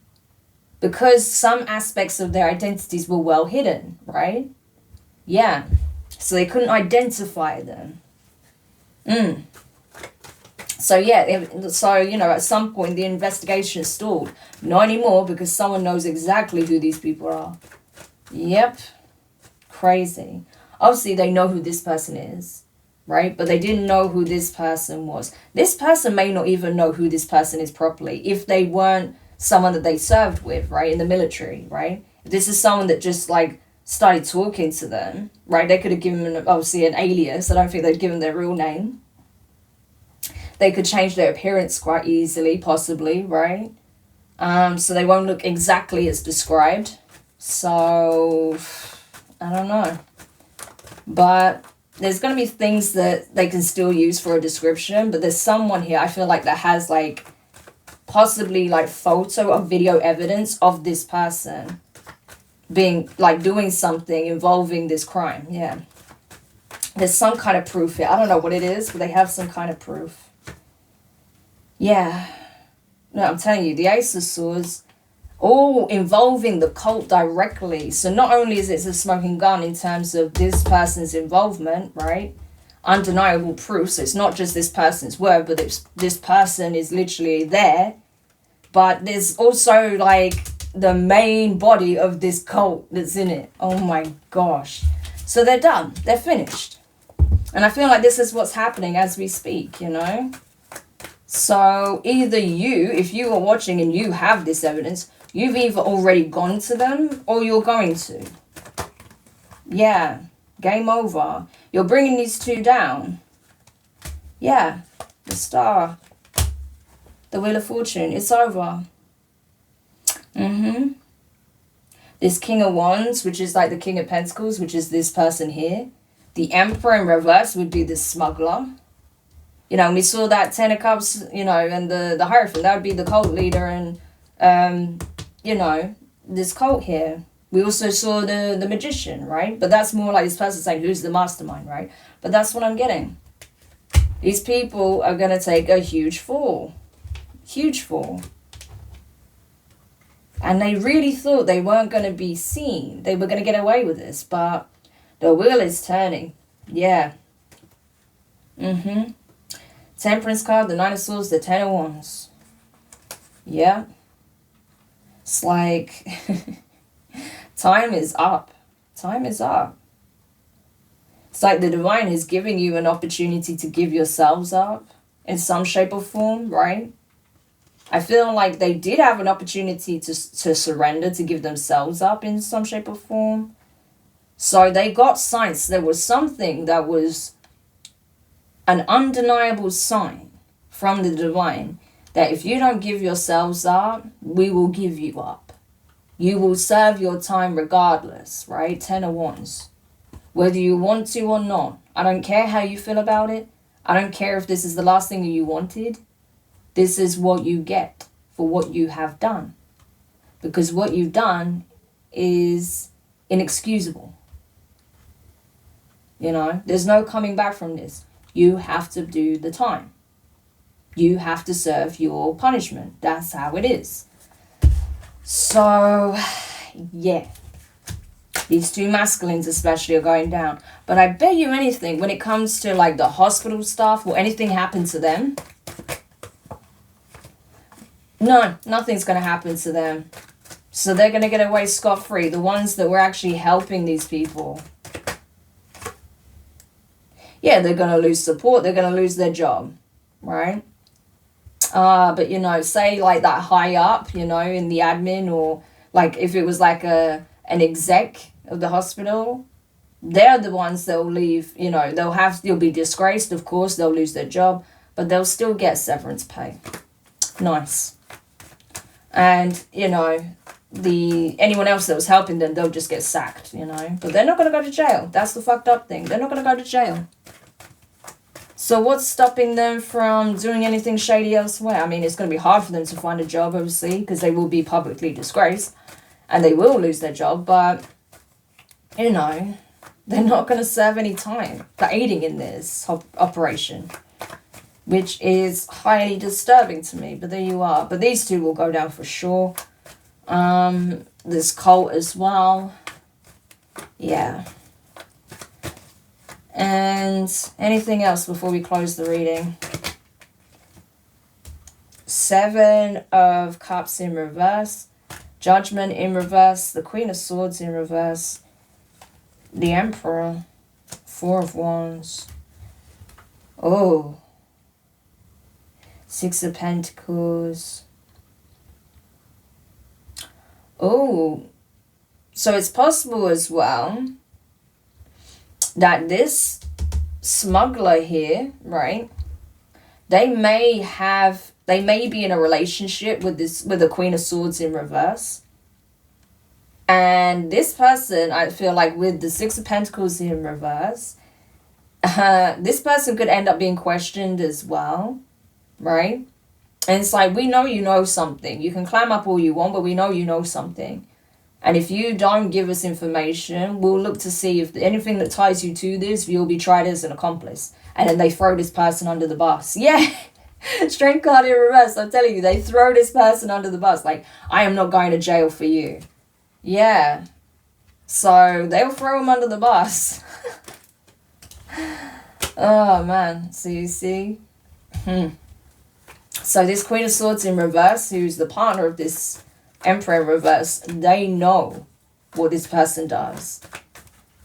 Because some aspects of their identities were well hidden, right? Yeah. So they couldn't identify them. So yeah, so, you know, at some point the investigation stalled. Not anymore, because someone knows exactly who these people are. Yep. Crazy. Obviously, they know who this person is, right? But they didn't know who this person was. This person may not even know who this person is properly if they weren't someone that they served with, right, in the military, right? If this is someone that just, like, started talking to them, right? They could have given them, obviously, an alias. I don't think they'd given their real name. They could change their appearance quite easily, possibly, right? So they won't look exactly as described. So, I don't know. But there's going to be things that they can still use for a description. But there's someone here, I feel like, that has, like, possibly, like, photo or video evidence of this person being, like, doing something involving this crime. Yeah. There's some kind of proof here. I don't know what it is, but they have some kind of proof. Yeah. No, I'm telling you, the Ace of Swords, all involving the cult directly. So not only is it a smoking gun in terms of this person's involvement, right? Undeniable proof. So it's not just this person's word, but this person is literally there. But there's also, like, the main body of this cult that's in it. Oh my gosh. So they're done. They're finished. And I feel like this is what's happening as we speak, you know? So either you, if you are watching and you have this evidence, you've either already gone to them or you're going to. Yeah. Game over. You're bringing these two down. Yeah. The Star. The Wheel of Fortune. It's over. This King of Wands, which is like the King of Pentacles, which is this person here. The Emperor in reverse would be the Smuggler. You know, we saw that Ten of Cups, you know, and the Hierophant. That would be the cult leader and, you know, this cult here. We also saw the Magician, right? But that's more like this person saying, who's the mastermind, right? But that's what I'm getting. These people are going to take a huge fall. Huge fall. And they really thought they weren't going to be seen. They were going to get away with this. But the wheel is turning. Yeah. Temperance card, the Nine of Swords, the Ten of Wands. Yeah. It's like, time is up. Time is up. It's like the Divine is giving you an opportunity to give yourselves up in some shape or form, right? I feel like they did have an opportunity to surrender, to give themselves up in some shape or form. So they got signs. There was something that was an undeniable sign from the Divine that if you don't give yourselves up, we will give you up. You will serve your time regardless, right? Ten of Wands. Whether you want to or not. I don't care how you feel about it. I don't care if this is the last thing you wanted. This is what you get for what you have done. Because what you've done is inexcusable. You know, there's no coming back from this. You have to do the time. You have to serve your punishment. That's how it is. So, yeah. These two masculines especially are going down. But I bet you anything, when it comes to like the hospital staff or anything happen to them, no, nothing's going to happen to them. So they're going to get away scot-free. The ones that were actually helping these people. Yeah, they're going to lose support. They're going to lose their job, right? But, you know, say like that high up, you know, in the admin, or like if it was like an exec of the hospital, they're the ones that will leave, you know, they'll be disgraced, of course, they'll lose their job, but they'll still get severance pay. Nice. And, you know, anyone else that was helping them, they'll just get sacked, you know. But they're not going to go to jail. That's the fucked up thing. They're not going to go to jail. So what's stopping them from doing anything shady elsewhere? I mean, it's going to be hard for them to find a job, obviously, because they will be publicly disgraced. And they will lose their job. But, you know, they're not going to serve any time for aiding in this operation. Which is highly disturbing to me. But there you are. But these two will go down for sure. This cult as well. Yeah. And anything else before we close the reading? Seven of Cups in reverse. Judgment in reverse. The Queen of Swords in reverse. The Emperor. Four of Wands. Oh. Six of Pentacles. Oh. So it's possible as well that this smuggler here, right? They may be in a relationship with the Queen of Swords in reverse. And this person, I feel like with the Six of Pentacles in reverse, this person could end up being questioned as well, right? And it's like, we know you know something. You can climb up all you want, but we know you know something. And if you don't give us information, we'll look to see if anything that ties you to this, you'll be tried as an accomplice. And then they throw this person under the bus. Yeah. Strength card in reverse. I'm telling you, they throw this person under the bus. Like, I am not going to jail for you. Yeah. So they'll throw him under the bus. Oh, man. So you see? So this Queen of Swords in reverse, who's the partner of this Emperor in reverse, they know what this person does.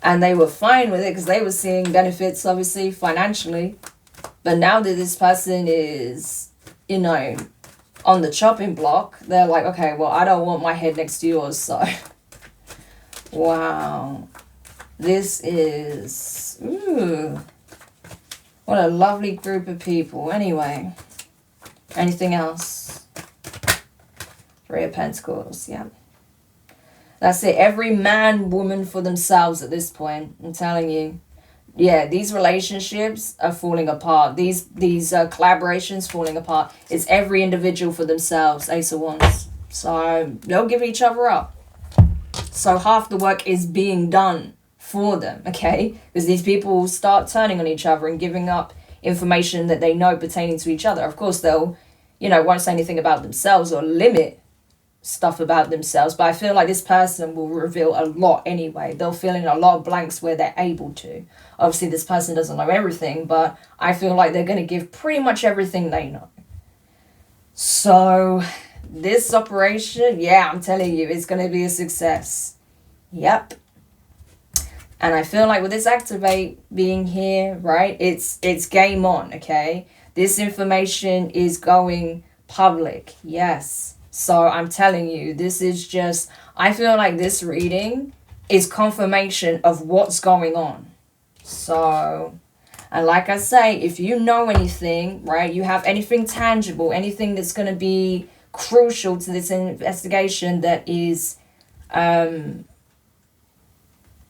And they were fine with it because they were seeing benefits, obviously, financially. But now that this person is, you know, on the chopping block, they're like, okay, well, I don't want my head next to yours, so. Wow. This is, ooh. What a lovely group of people. Anyway, anything else? Three of Pentacles, yeah. That's it. Every man, woman for themselves at this point. I'm telling you. Yeah, these relationships are falling apart. These collaborations falling apart. It's every individual for themselves. Ace of Wands. So they'll give each other up. So half the work is being done for them, okay? Because these people will start turning on each other and giving up information that they know pertaining to each other. Of course, they'll, you know, won't say anything about themselves or limit stuff about themselves, but I feel like this person will reveal a lot anyway. They'll fill in a lot of blanks where they're able to. Obviously, this person doesn't know everything, but I feel like they're going to give pretty much everything they know. So this operation, yeah, I'm telling you, it's going to be a success. Yep. And I feel like with this activate being here, right, it's game on, okay? This information is going public, yes. So I'm telling you, this is just, I feel like this reading is confirmation of what's going on. So, and like I say, if you know anything, right, you have anything tangible, anything that's going to be crucial to this investigation that is, you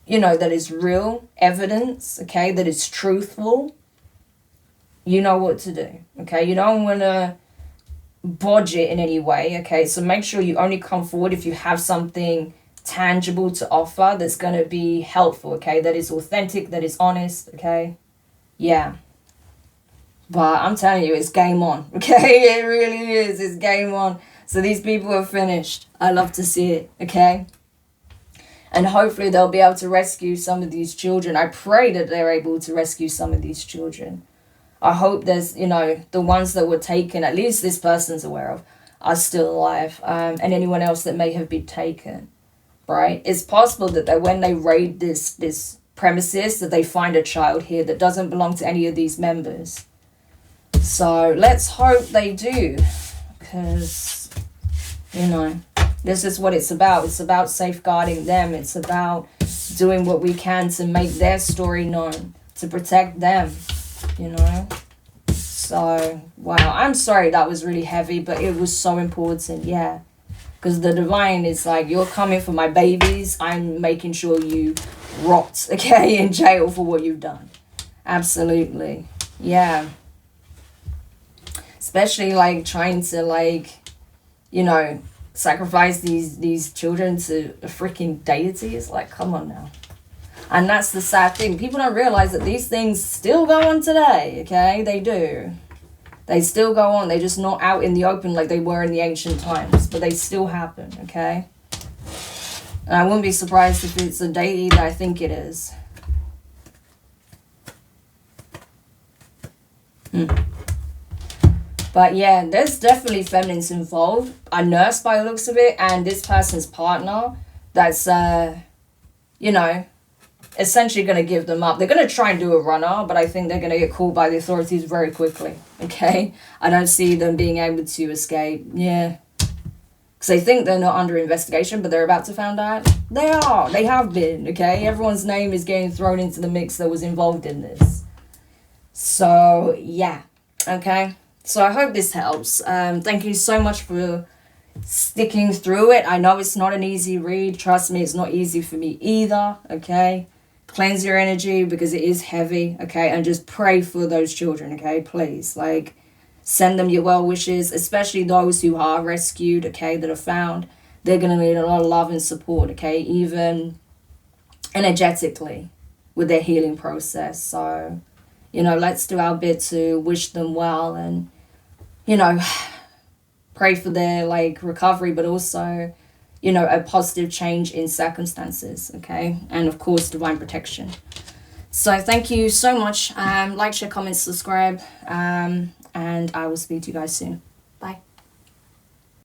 know, that is real evidence, okay, that is truthful, you know what to do, okay? You don't want to bodge it in any way, okay? So make sure you only come forward if you have something tangible to offer that's going to be helpful, okay? That is authentic, that is honest, okay? Yeah. But I'm telling you, it's game on, okay? It really is. It's game on. So these people are finished. I love to see it, okay? And hopefully they'll be able to rescue some of these children. I pray that they're able to rescue some of these children. I hope there's, you know, the ones that were taken, at least this person's aware of, are still alive. And anyone else that may have been taken, right? It's possible that when they raid this premises, that they find a child here that doesn't belong to any of these members. So let's hope they do. Because, you know, this is what it's about. It's about safeguarding them. It's about doing what we can to make their story known, to protect them. You know, so wow, I'm sorry that was really heavy, but it was so important, yeah, because the divine is like, you're coming for my babies, I'm making sure you rot, okay, in jail for what you've done. Absolutely, yeah. Especially like trying to, like, you know, sacrifice these children to a freaking deity. It's like, come on now. And that's the sad thing. People don't realize that these things still go on today, okay? They do. They still go on. They're just not out in the open like they were in the ancient times. But they still happen, okay? And I wouldn't be surprised if it's a deity that I think it is. But yeah, there's definitely feminines involved. A nurse by the looks of it. And this person's partner that's, you know, essentially going to give them up. They're going to try and do a runner, but I think they're going to get caught by the authorities very quickly, okay? I don't see them being able to escape, yeah. Because they think they're not under investigation, but they're about to find out. They are. They have been, okay? Everyone's name is getting thrown into the mix that was involved in this. So, yeah, okay? So I hope this helps. Thank you so much for sticking through it. I know it's not an easy read. Trust me, it's not easy for me either, okay? Cleanse your energy because it is heavy, okay? And just pray for those children, okay? Please, like, send them your well wishes, especially those who are rescued, okay, that are found. They're going to need a lot of love and support, okay? Even energetically with their healing process. So, you know, let's do our bit to wish them well and, you know, pray for their, like, recovery, but also, you know, a positive change in circumstances, okay? And, of course, divine protection. So thank you so much. Like, share, comment, subscribe, and I will speak to you guys soon. Bye.